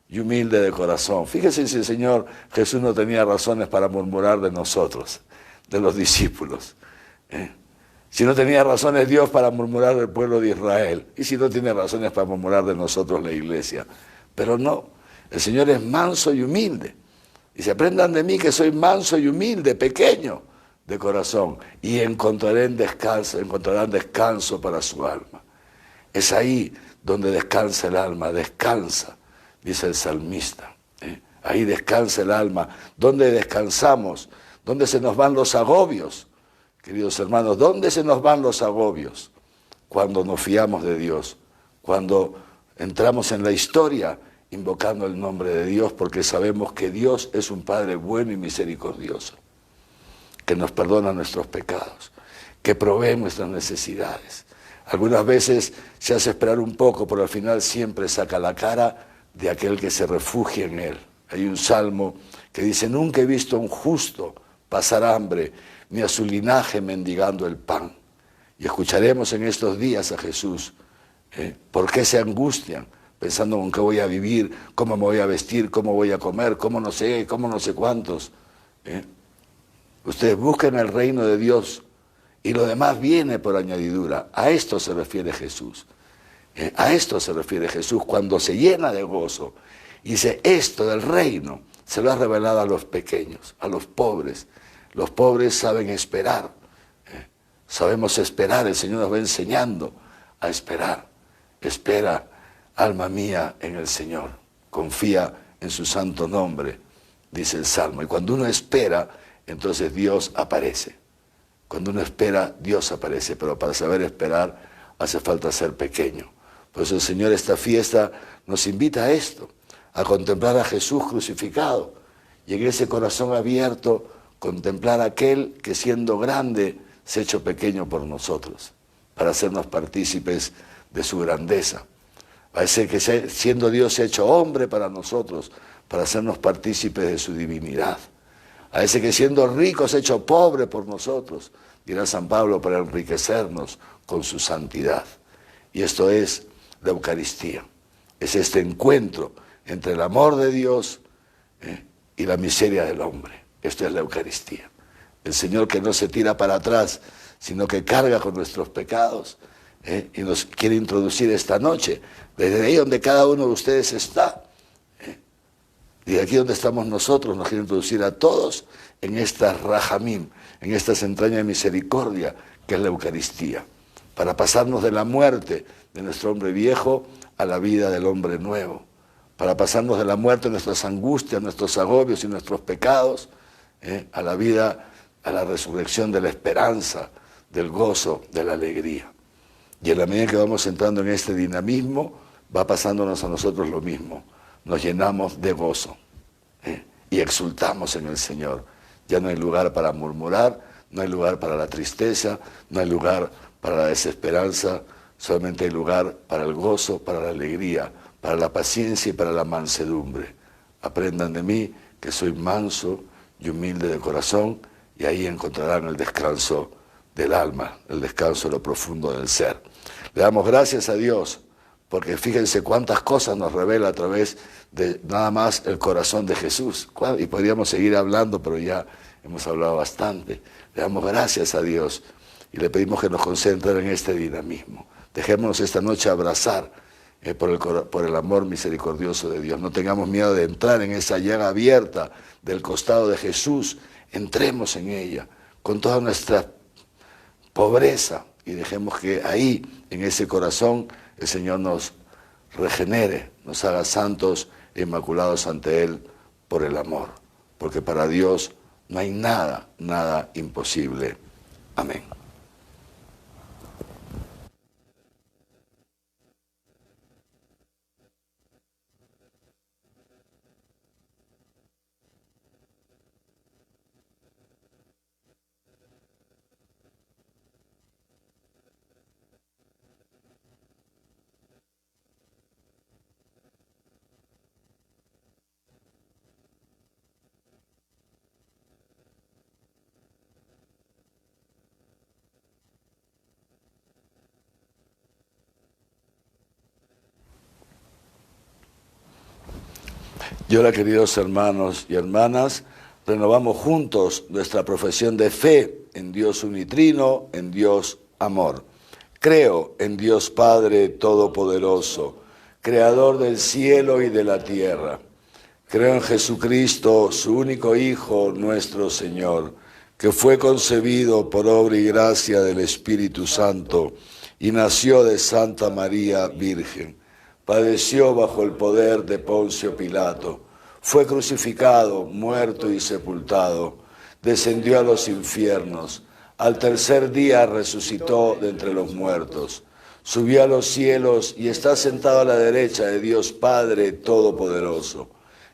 y humilde de corazón. Fíjense si el Señor Jesús no tenía razones para murmurar de nosotros, de los discípulos. Si no tenía razones Dios para murmurar del pueblo de Israel, y si no tiene razones para murmurar de nosotros la iglesia. Pero no, el Señor es manso y humilde. Y se aprendan de mí que soy manso y humilde, pequeño de corazón, y encontrarán descanso para su alma. Es ahí donde descansa el alma, descansa, dice el salmista. Ahí descansa el alma. ¿Dónde descansamos? ¿Dónde se nos van los agobios? Queridos hermanos, ¿dónde se nos van los agobios? Cuando nos fiamos de Dios, cuando entramos en la historia invocando el nombre de Dios, porque sabemos que Dios es un Padre bueno y misericordioso, que nos perdona nuestros pecados, que provee nuestras necesidades. Algunas veces se hace esperar un poco, pero al final siempre saca la cara de aquel que se refugia en Él. Hay un salmo que dice, nunca he visto a un justo pasar hambre, ni a su linaje mendigando el pan. Y escucharemos en estos días a Jesús. ¿Por qué se angustian? Pensando en qué voy a vivir, cómo me voy a vestir, cómo voy a comer, cómo no sé cuántos. Ustedes busquen el reino de Dios y lo demás viene por añadidura. A esto se refiere Jesús. A esto se refiere Jesús cuando se llena de gozo. Y dice, esto del reino se lo ha revelado a los pequeños, a los pobres. Los pobres saben esperar. Sabemos esperar, el Señor nos va enseñando a esperar. Espera, alma mía, en el Señor. Confía en su santo nombre, dice el Salmo. Y cuando uno espera, entonces Dios aparece. Cuando uno espera, Dios aparece. Pero para saber esperar, hace falta ser pequeño. Por eso el Señor, esta fiesta, nos invita a esto, a contemplar a Jesús crucificado. Y en ese corazón abierto, contemplar a aquel que siendo grande, se ha hecho pequeño por nosotros, para hacernos partícipes de su grandeza. A ese que siendo Dios se ha hecho hombre para nosotros, para hacernos partícipes de su divinidad. A ese que siendo rico se ha hecho pobre por nosotros, dirá San Pablo, para enriquecernos con su santidad. Y esto es la Eucaristía. Es este encuentro entre el amor de Dios y la miseria del hombre. Esto es la Eucaristía. El Señor que no se tira para atrás, sino que carga con nuestros pecados y nos quiere introducir esta noche, desde ahí donde cada uno de ustedes está. Y aquí donde estamos nosotros, nos quiere introducir a todos en esta rajamim, en estas entrañas de misericordia, que es la Eucaristía, para pasarnos de la muerte de nuestro hombre viejo a la vida del hombre nuevo, para pasarnos de la muerte, nuestras angustias, nuestros agobios y nuestros pecados, a la vida, a la resurrección de la esperanza, del gozo, de la alegría. Y en la medida que vamos entrando en este dinamismo, va pasándonos a nosotros lo mismo. Nos llenamos de gozo y exultamos en el Señor. Ya no hay lugar para murmurar, no hay lugar para la tristeza, no hay lugar para la desesperanza, solamente hay lugar para el gozo, para la alegría, para la paciencia y para la mansedumbre. Aprendan de mí que soy manso y humilde de corazón, y ahí encontrarán el descanso del alma, el descanso de lo profundo del ser. Le damos gracias a Dios, porque fíjense cuántas cosas nos revela a través de nada más el corazón de Jesús. Y podríamos seguir hablando, pero ya hemos hablado bastante. Le damos gracias a Dios y le pedimos que nos concentren en este dinamismo. Dejémonos esta noche abrazar por el amor misericordioso de Dios. No tengamos miedo de entrar en esa llaga abierta del costado de Jesús. Entremos en ella con toda nuestra pobreza y dejemos que ahí, en ese corazón, el Señor nos regenere, nos haga santos e inmaculados ante Él por el amor. Porque para Dios no hay nada, nada imposible. Amén. Y ahora, queridos hermanos y hermanas, renovamos juntos nuestra profesión de fe en Dios unitrino, en Dios amor. Creo en Dios Padre Todopoderoso, Creador del cielo y de la tierra. Creo en Jesucristo, su único Hijo, nuestro Señor, que fue concebido por obra y gracia del Espíritu Santo y nació de Santa María Virgen. Padeció bajo el poder de Poncio Pilato, fue crucificado, muerto y sepultado, descendió a los infiernos, al tercer día resucitó de entre los muertos, subió a los cielos y está sentado a la derecha de Dios Padre Todopoderoso,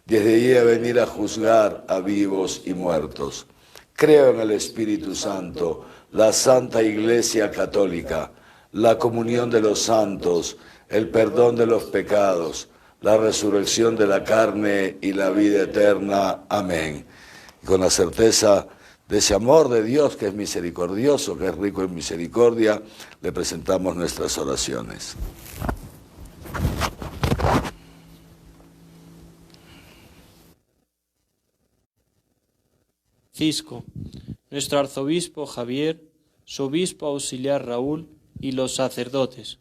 desde allí a venir a juzgar a vivos y muertos. Creo en el Espíritu Santo, la Santa Iglesia Católica, la comunión de los santos, el perdón de los pecados, la resurrección de la carne y la vida eterna. Amén. Y con la certeza de ese amor de Dios que es misericordioso, que es rico en misericordia, le presentamos nuestras oraciones. Francisco, nuestro arzobispo Javier, su obispo auxiliar Raúl y los sacerdotes,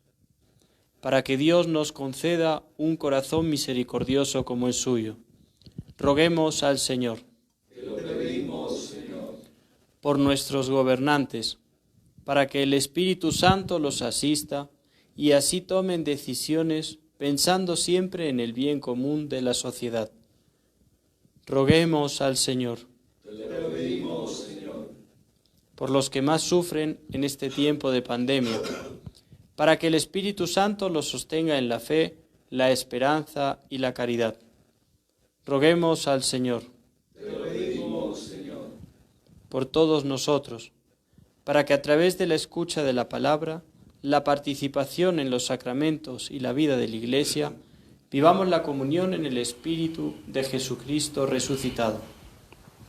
para que Dios nos conceda un corazón misericordioso como el suyo. Roguemos al Señor. Te lo pedimos, Señor. Por nuestros gobernantes, para que el Espíritu Santo los asista y así tomen decisiones pensando siempre en el bien común de la sociedad. Roguemos al Señor. Te lo pedimos, Señor. Por los que más sufren en este tiempo de pandemia, para que el Espíritu Santo los sostenga en la fe, la esperanza y la caridad. Roguemos al Señor. Te lo pedimos, Señor. Por todos nosotros, para que a través de la escucha de la palabra, la participación en los sacramentos y la vida de la Iglesia, vivamos la comunión en el Espíritu de Jesucristo resucitado.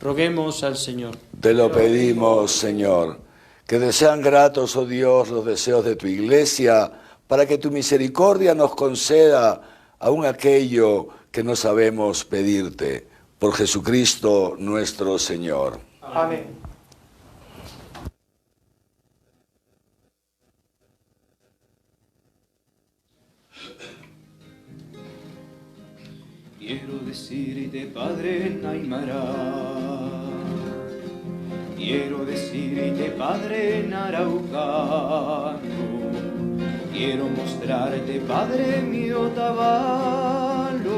Roguemos al Señor. Te lo pedimos, Señor. Que desean gratos, oh Dios, los deseos de tu Iglesia, para que tu misericordia nos conceda aún aquello que no sabemos pedirte. Por Jesucristo nuestro Señor. Amén. Quiero decirte, Padre Naimara. Quiero decirte, Padre Naraucano, quiero mostrarte, Padre mi Otavalo,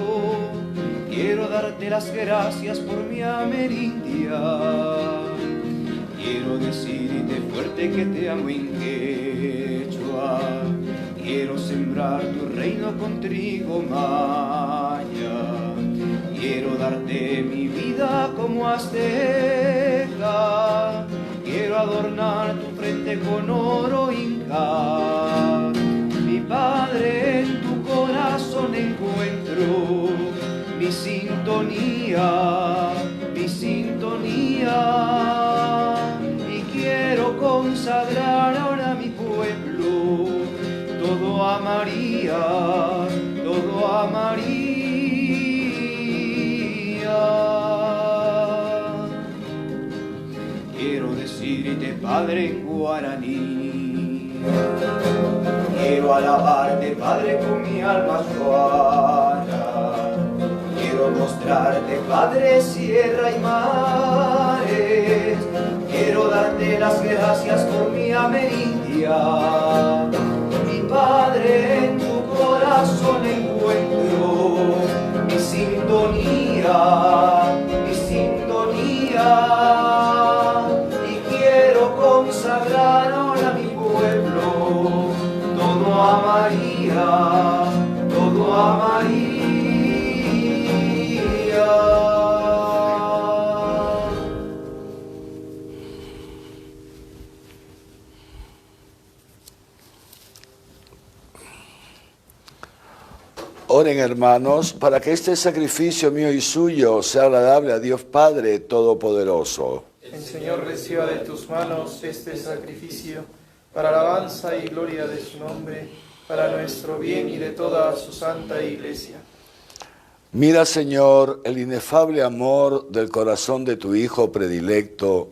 quiero darte las gracias por mi amerindia. Quiero decirte fuerte que te amo en quechua. Quiero sembrar tu reino con trigo maya. Quiero darte mi vida como azteca. Quiero adornar tu frente con oro inca. Mi Padre, en tu corazón encuentro mi sintonía, mi sintonía. Y quiero consagrar ahora mi pueblo, todo a María, todo a María. Quiero decirte, Padre, en guaraní. Quiero alabarte, Padre, con mi alma suara. Quiero mostrarte, Padre, sierra y mares. Quiero darte las gracias por mi amerindia. Mi Padre, en tu corazón encuentro mi sintonía, mi sintonía. Y quiero consagrar ahora mi pueblo, todo a María, todo a María. Oren, hermanos, para que este sacrificio mío y suyo sea agradable a Dios Padre Todopoderoso. El Señor reciba de tus manos este sacrificio para alabanza y gloria de su nombre, para nuestro bien y de toda su santa Iglesia. Mira, Señor, el inefable amor del corazón de tu Hijo predilecto,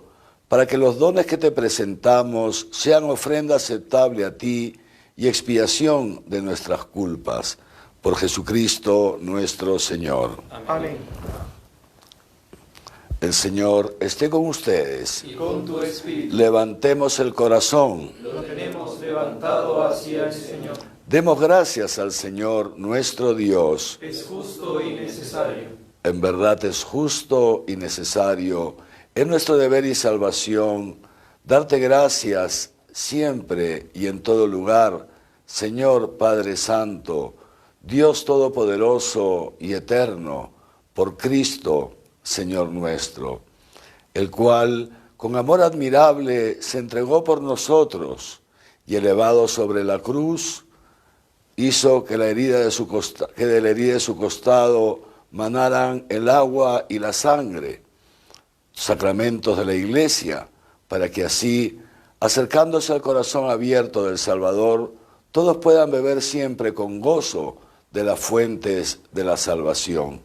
para que los dones que te presentamos sean ofrenda aceptable a ti y expiación de nuestras culpas. Por Jesucristo nuestro Señor. Amén. El Señor esté con ustedes. Y con tu espíritu. Levantemos el corazón. Lo tenemos levantado hacia el Señor. Demos gracias al Señor nuestro Dios. Es justo y necesario. En verdad es justo y necesario, es nuestro deber y salvación, darte gracias siempre y en todo lugar, Señor Padre Santo, Dios Todopoderoso y Eterno, por Cristo, Señor nuestro, el cual, con amor admirable, se entregó por nosotros y elevado sobre la cruz, hizo que de la herida de su costado manaran el agua y la sangre, sacramentos de la Iglesia, para que así, acercándose al corazón abierto del Salvador, todos puedan beber siempre con gozo de las fuentes de la salvación.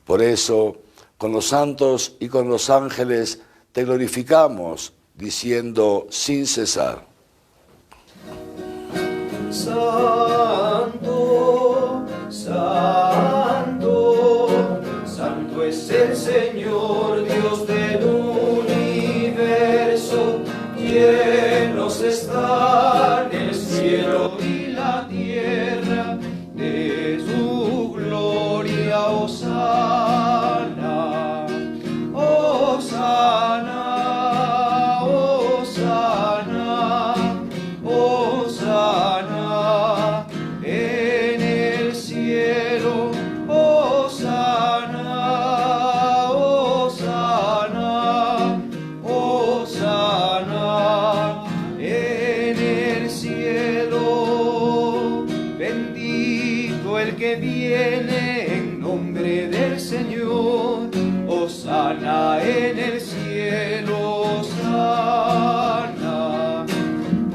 Por eso, con los santos y con los ángeles, te glorificamos, diciendo sin cesar: Santo, santo, santo es el Señor, Dios del universo. Llenos están el cielo y la tierra de su gloria. Hosana, hosana, hosana, hosana en el cielo. Hosana, hosana, hosana en el cielo. Bendito el que viene en nombre del Señor. Hosana en el cielo. Hosana,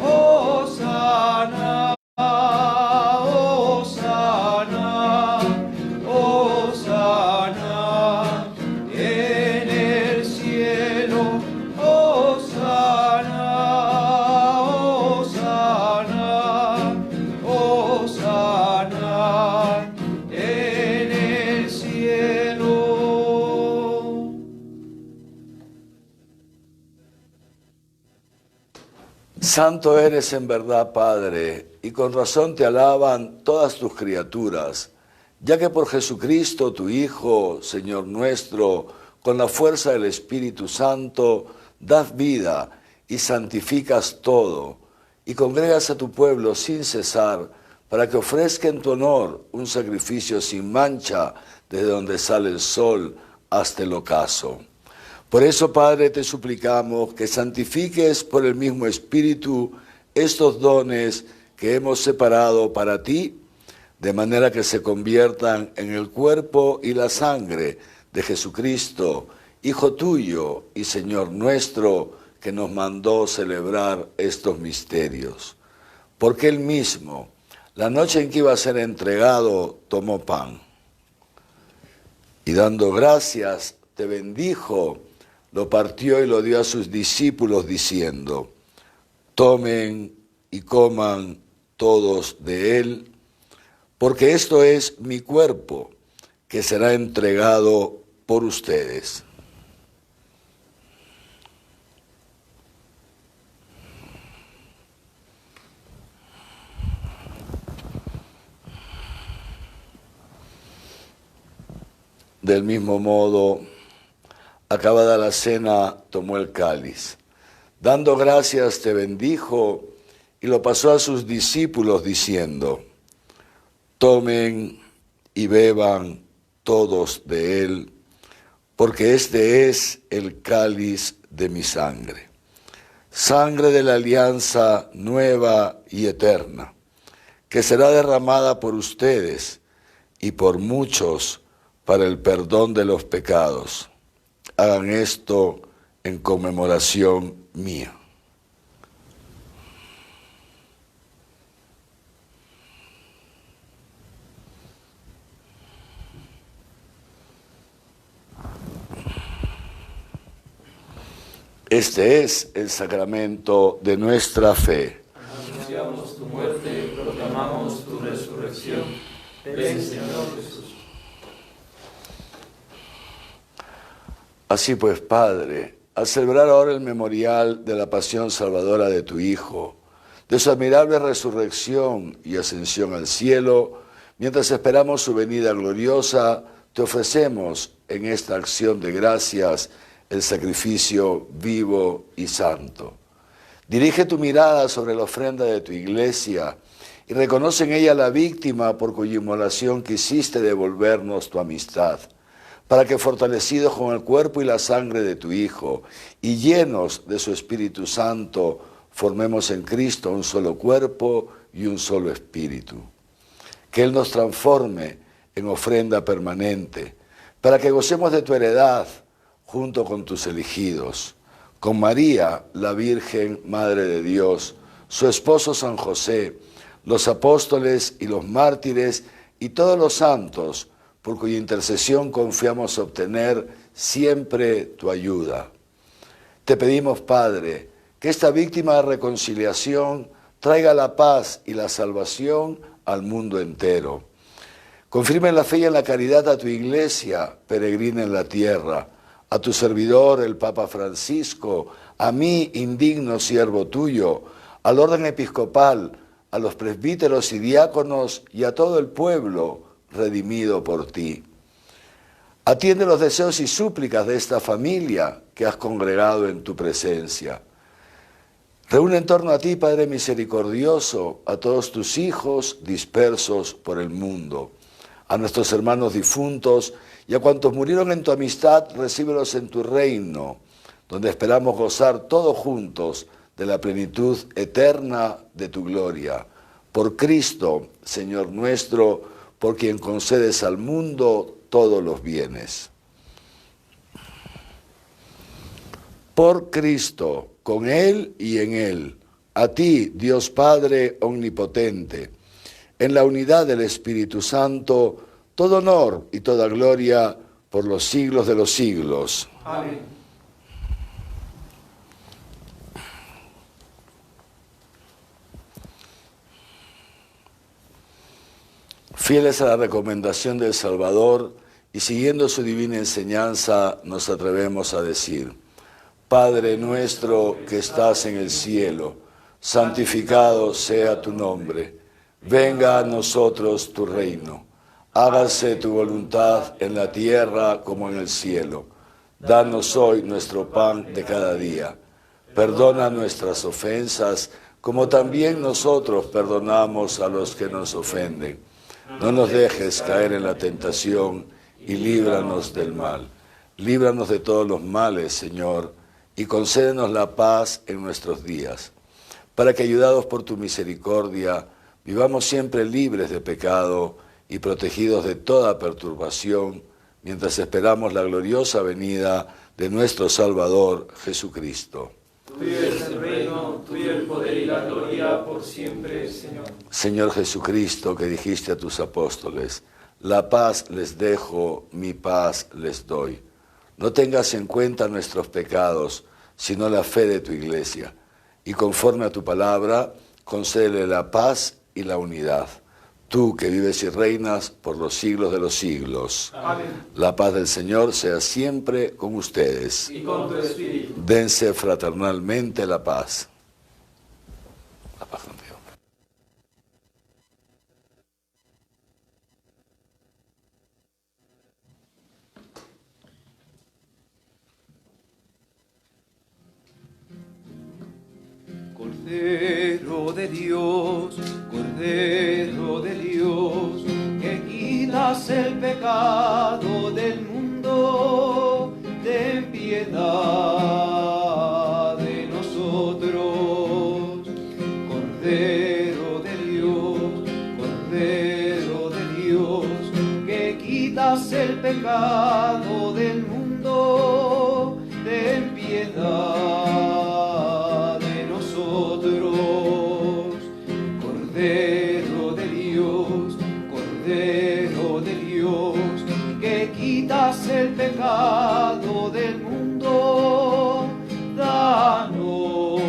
hosana, hosana, hosana en el cielo. Hosana, hosana, hosana en el cielo. Santo eres en verdad, Padre, y con razón te alaban todas tus criaturas, ya que por Jesucristo, tu Hijo, Señor nuestro, con la fuerza del Espíritu Santo, das vida y santificas todo, y congregas a tu pueblo sin cesar, para que ofrezca en tu honor un sacrificio sin mancha, desde donde sale el sol hasta el ocaso. Por eso, Padre, te suplicamos que santifiques por el mismo Espíritu estos dones que hemos separado para ti, de manera que se conviertan en el cuerpo y la sangre de Jesucristo, Hijo tuyo y Señor nuestro, que nos mandó celebrar estos misterios. Porque él mismo, la noche en que iba a ser entregado, tomó pan, y dando gracias, te bendijo, lo partió y lo dio a sus discípulos, diciendo: tomen y coman todos de él, porque esto es mi cuerpo, que será entregado por ustedes. Del mismo modo, acabada la cena, tomó el cáliz. Dando gracias, te bendijo y lo pasó a sus discípulos, diciendo: tomen y beban todos de él, porque este es el cáliz de mi sangre, sangre de la alianza nueva y eterna, que será derramada por ustedes y por muchos para el perdón de los pecados. Hagan esto en conmemoración mía. Este es el sacramento de nuestra fe. Anunciamos tu muerte y proclamamos tu resurrección. Ven, Señor Jesús. Así pues, Padre, al celebrar ahora el memorial de la pasión salvadora de tu Hijo, de su admirable resurrección y ascensión al cielo, mientras esperamos su venida gloriosa, te ofrecemos en esta acción de gracias el sacrificio vivo y santo. Dirige tu mirada sobre la ofrenda de tu iglesia y reconoce en ella la víctima por cuya inmolación quisiste devolvernos tu amistad, para que fortalecidos con el cuerpo y la sangre de tu Hijo y llenos de su Espíritu Santo, formemos en Cristo un solo cuerpo y un solo espíritu. Que Él nos transforme en ofrenda permanente, para que gocemos de tu heredad junto con tus elegidos, con María, la Virgen Madre de Dios, su esposo San José, los apóstoles y los mártires y todos los santos, por cuya intercesión confiamos obtener siempre tu ayuda. Te pedimos, Padre, que esta víctima de reconciliación traiga la paz y la salvación al mundo entero. Confirma en la fe y en la caridad a tu iglesia, peregrina en la tierra, a tu servidor, el Papa Francisco, a mí, indigno siervo tuyo, al orden episcopal, a los presbíteros y diáconos y a todo el pueblo redimido por ti. Atiende los deseos y súplicas de esta familia que has congregado en tu presencia. Reúne en torno a ti, Padre misericordioso, a todos tus hijos dispersos por el mundo, a nuestros hermanos difuntos y a cuantos murieron en tu amistad, recíbelos en tu reino, donde esperamos gozar todos juntos de la plenitud eterna de tu gloria. Por Cristo, Señor nuestro, por quien concedes al mundo todos los bienes. Por Cristo, con Él y en Él, a ti, Dios Padre omnipotente, en la unidad del Espíritu Santo, todo honor y toda gloria por los siglos de los siglos. Amén. Fieles a la recomendación del Salvador y siguiendo su divina enseñanza, nos atrevemos a decir: Padre nuestro que estás en el cielo, santificado sea tu nombre. Venga a nosotros tu reino. Hágase tu voluntad en la tierra como en el cielo. Danos hoy nuestro pan de cada día. Perdona nuestras ofensas, como también nosotros perdonamos a los que nos ofenden. No nos dejes caer en la tentación y líbranos del mal. Líbranos de todos los males, Señor, y concédenos la paz en nuestros días, para que, ayudados por tu misericordia, vivamos siempre libres de pecado y protegidos de toda perturbación, mientras esperamos la gloriosa venida de nuestro Salvador, Jesucristo. Tuyo es el reino, tuyo el poder y la gloria por siempre, Señor. Señor Jesucristo, que dijiste a tus apóstoles, la paz les dejo, mi paz les doy. No tengas en cuenta nuestros pecados, sino la fe de tu Iglesia. Y conforme a tu palabra, concédele la paz y la unidad. Tú que vives y reinas por los siglos de los siglos. Amén. La paz del Señor sea siempre con ustedes. Y con tu espíritu. Dense fraternalmente la paz. La paz con Dios. Cordero de Dios, que quitas el pecado del mundo, ten piedad de nosotros. Cordero de Dios, que quitas el pecado del mundo, ten piedad. Cordero de Dios, que quitas el pecado del mundo, danos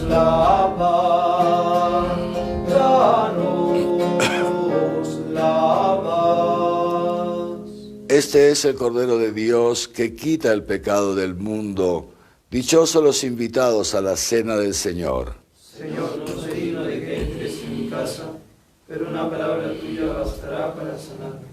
la paz, danos la paz. Este es el Cordero de Dios que quita el pecado del mundo. Dichosos los invitados a la cena del Señor. Señor, no soy digno de que entres en mi casa, pero una palabra tuya bastará para sanarme.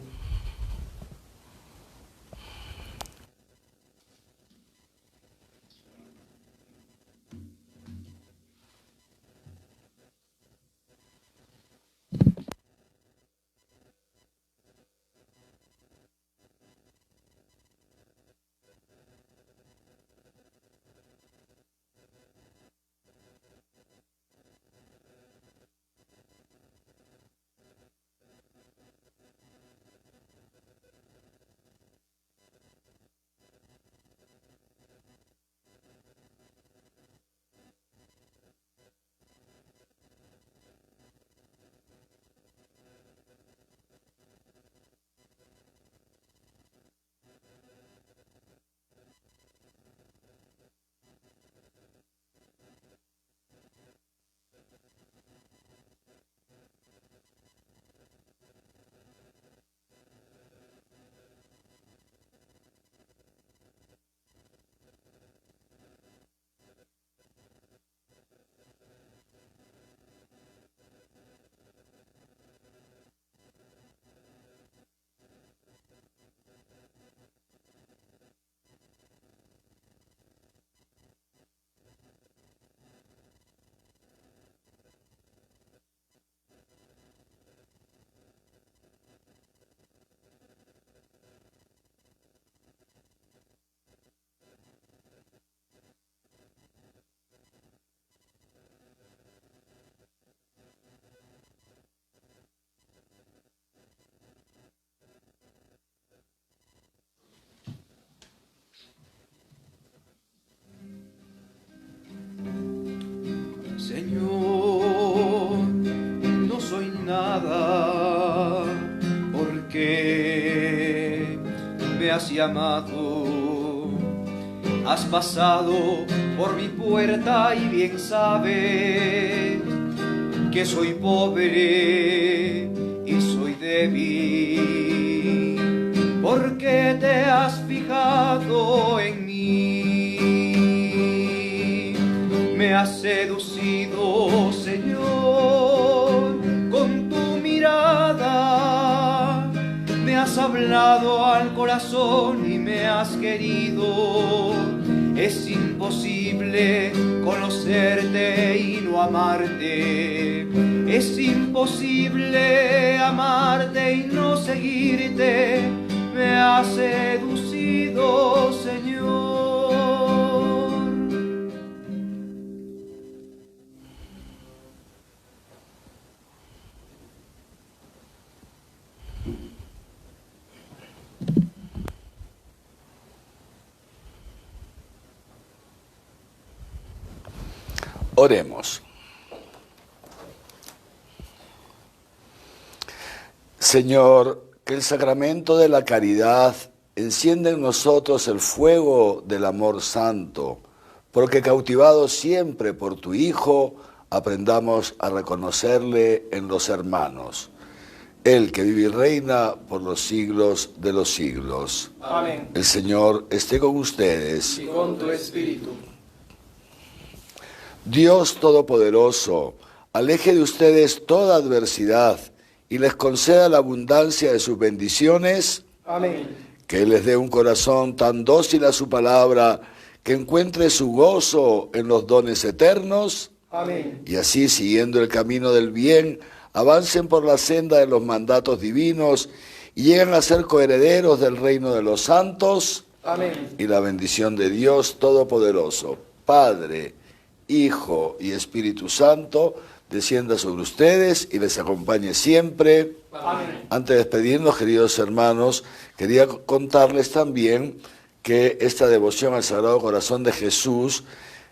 Señor, no soy nada, porque me has llamado, has pasado por mi puerta y bien sabes que soy pobre y soy débil, porque te has fijado en mí, me has seducido, Señor, con tu mirada, hablado al corazón y me has querido. Es imposible conocerte y no amarte. Es imposible amarte y no seguirte. Me has seducido, Señor. Oremos. Señor, que el sacramento de la caridad encienda en nosotros el fuego del amor santo, porque cautivados siempre por tu Hijo, aprendamos a reconocerle en los hermanos. Él que vive y reina por los siglos de los siglos. Amén. El Señor esté con ustedes. Y con tu espíritu. Dios Todopoderoso, aleje de ustedes toda adversidad y les conceda la abundancia de sus bendiciones. Amén. Que Él les dé un corazón tan dócil a su palabra, que encuentre su gozo en los dones eternos. Amén. Y así, siguiendo el camino del bien, avancen por la senda de los mandatos divinos y lleguen a ser coherederos del reino de los santos. Amén. Y la bendición de Dios Todopoderoso, Padre, Hijo y Espíritu Santo, descienda sobre ustedes y les acompañe siempre. Amén. Antes de despedirnos, queridos hermanos, quería contarles también que esta devoción al Sagrado Corazón de Jesús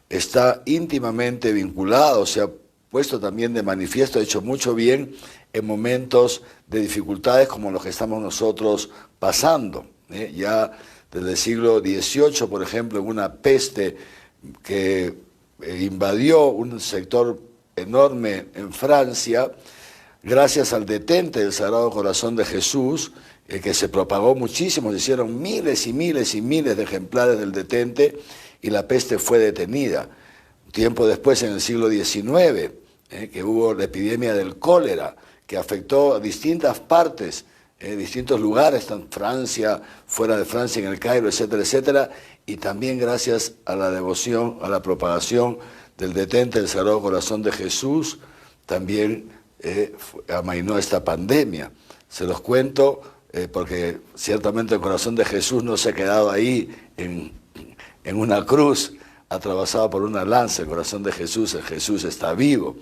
está íntimamente vinculada, se ha puesto también de manifiesto, ha hecho mucho bien en momentos de dificultades como los que estamos nosotros pasando. Ya desde el siglo XVIII, por ejemplo, en una peste que invadió un sector enorme en Francia, gracias al detente del Sagrado Corazón de Jesús, que se propagó muchísimo, se hicieron miles y miles y miles de ejemplares del detente y la peste fue detenida. Tiempo después, en el siglo XIX, que hubo la epidemia del cólera, que afectó a distintas partes, distintos lugares, en Francia, fuera de Francia, en el Cairo, etcétera, etcétera, y también gracias a la devoción, a la propagación del detente del Sagrado Corazón de Jesús, también amainó esta pandemia. Se los cuento porque ciertamente el corazón de Jesús no se ha quedado ahí en una cruz, atravesado por una lanza. El corazón de Jesús, el Jesús está vivo.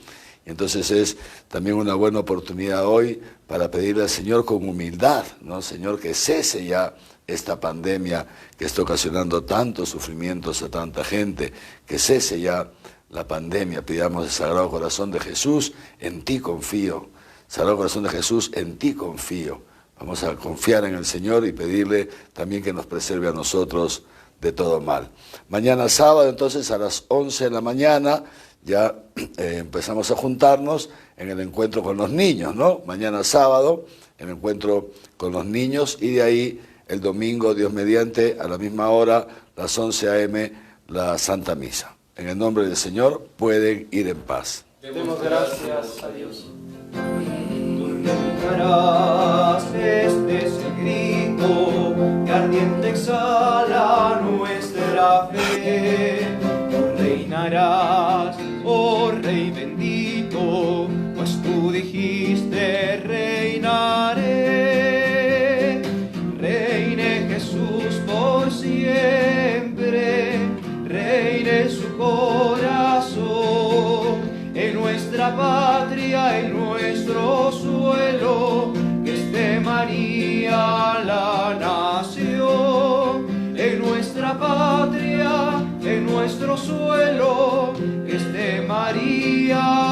Y entonces es también una buena oportunidad hoy para pedirle al Señor con humildad, ¿no? Señor, que cese ya esta pandemia que está ocasionando tantos sufrimientos a tanta gente, que cese ya la pandemia. Pidamos al Sagrado Corazón de Jesús, en ti confío. Sagrado Corazón de Jesús, en ti confío. Vamos a confiar en el Señor y pedirle también que nos preserve a nosotros de todo mal. Mañana sábado, entonces, a las 11 de la mañana, ya empezamos a juntarnos en el encuentro con los niños, ¿no? Mañana sábado, el encuentro con los niños, y de ahí el domingo, Dios mediante, a la misma hora, las 11 a.m., la Santa Misa. En el nombre del Señor, pueden ir en paz. Demos gracias a Dios. Tú reinarás, este es el grito que ardiente exhala nuestra fe. Tú reinarás, oh Rey bendito, pues tú dijiste reinaré. Reine Jesús por siempre, reine su corazón, en nuestra patria, en nuestro suelo, que esté María la nación. En nuestra patria, en nuestro suelo, que esté María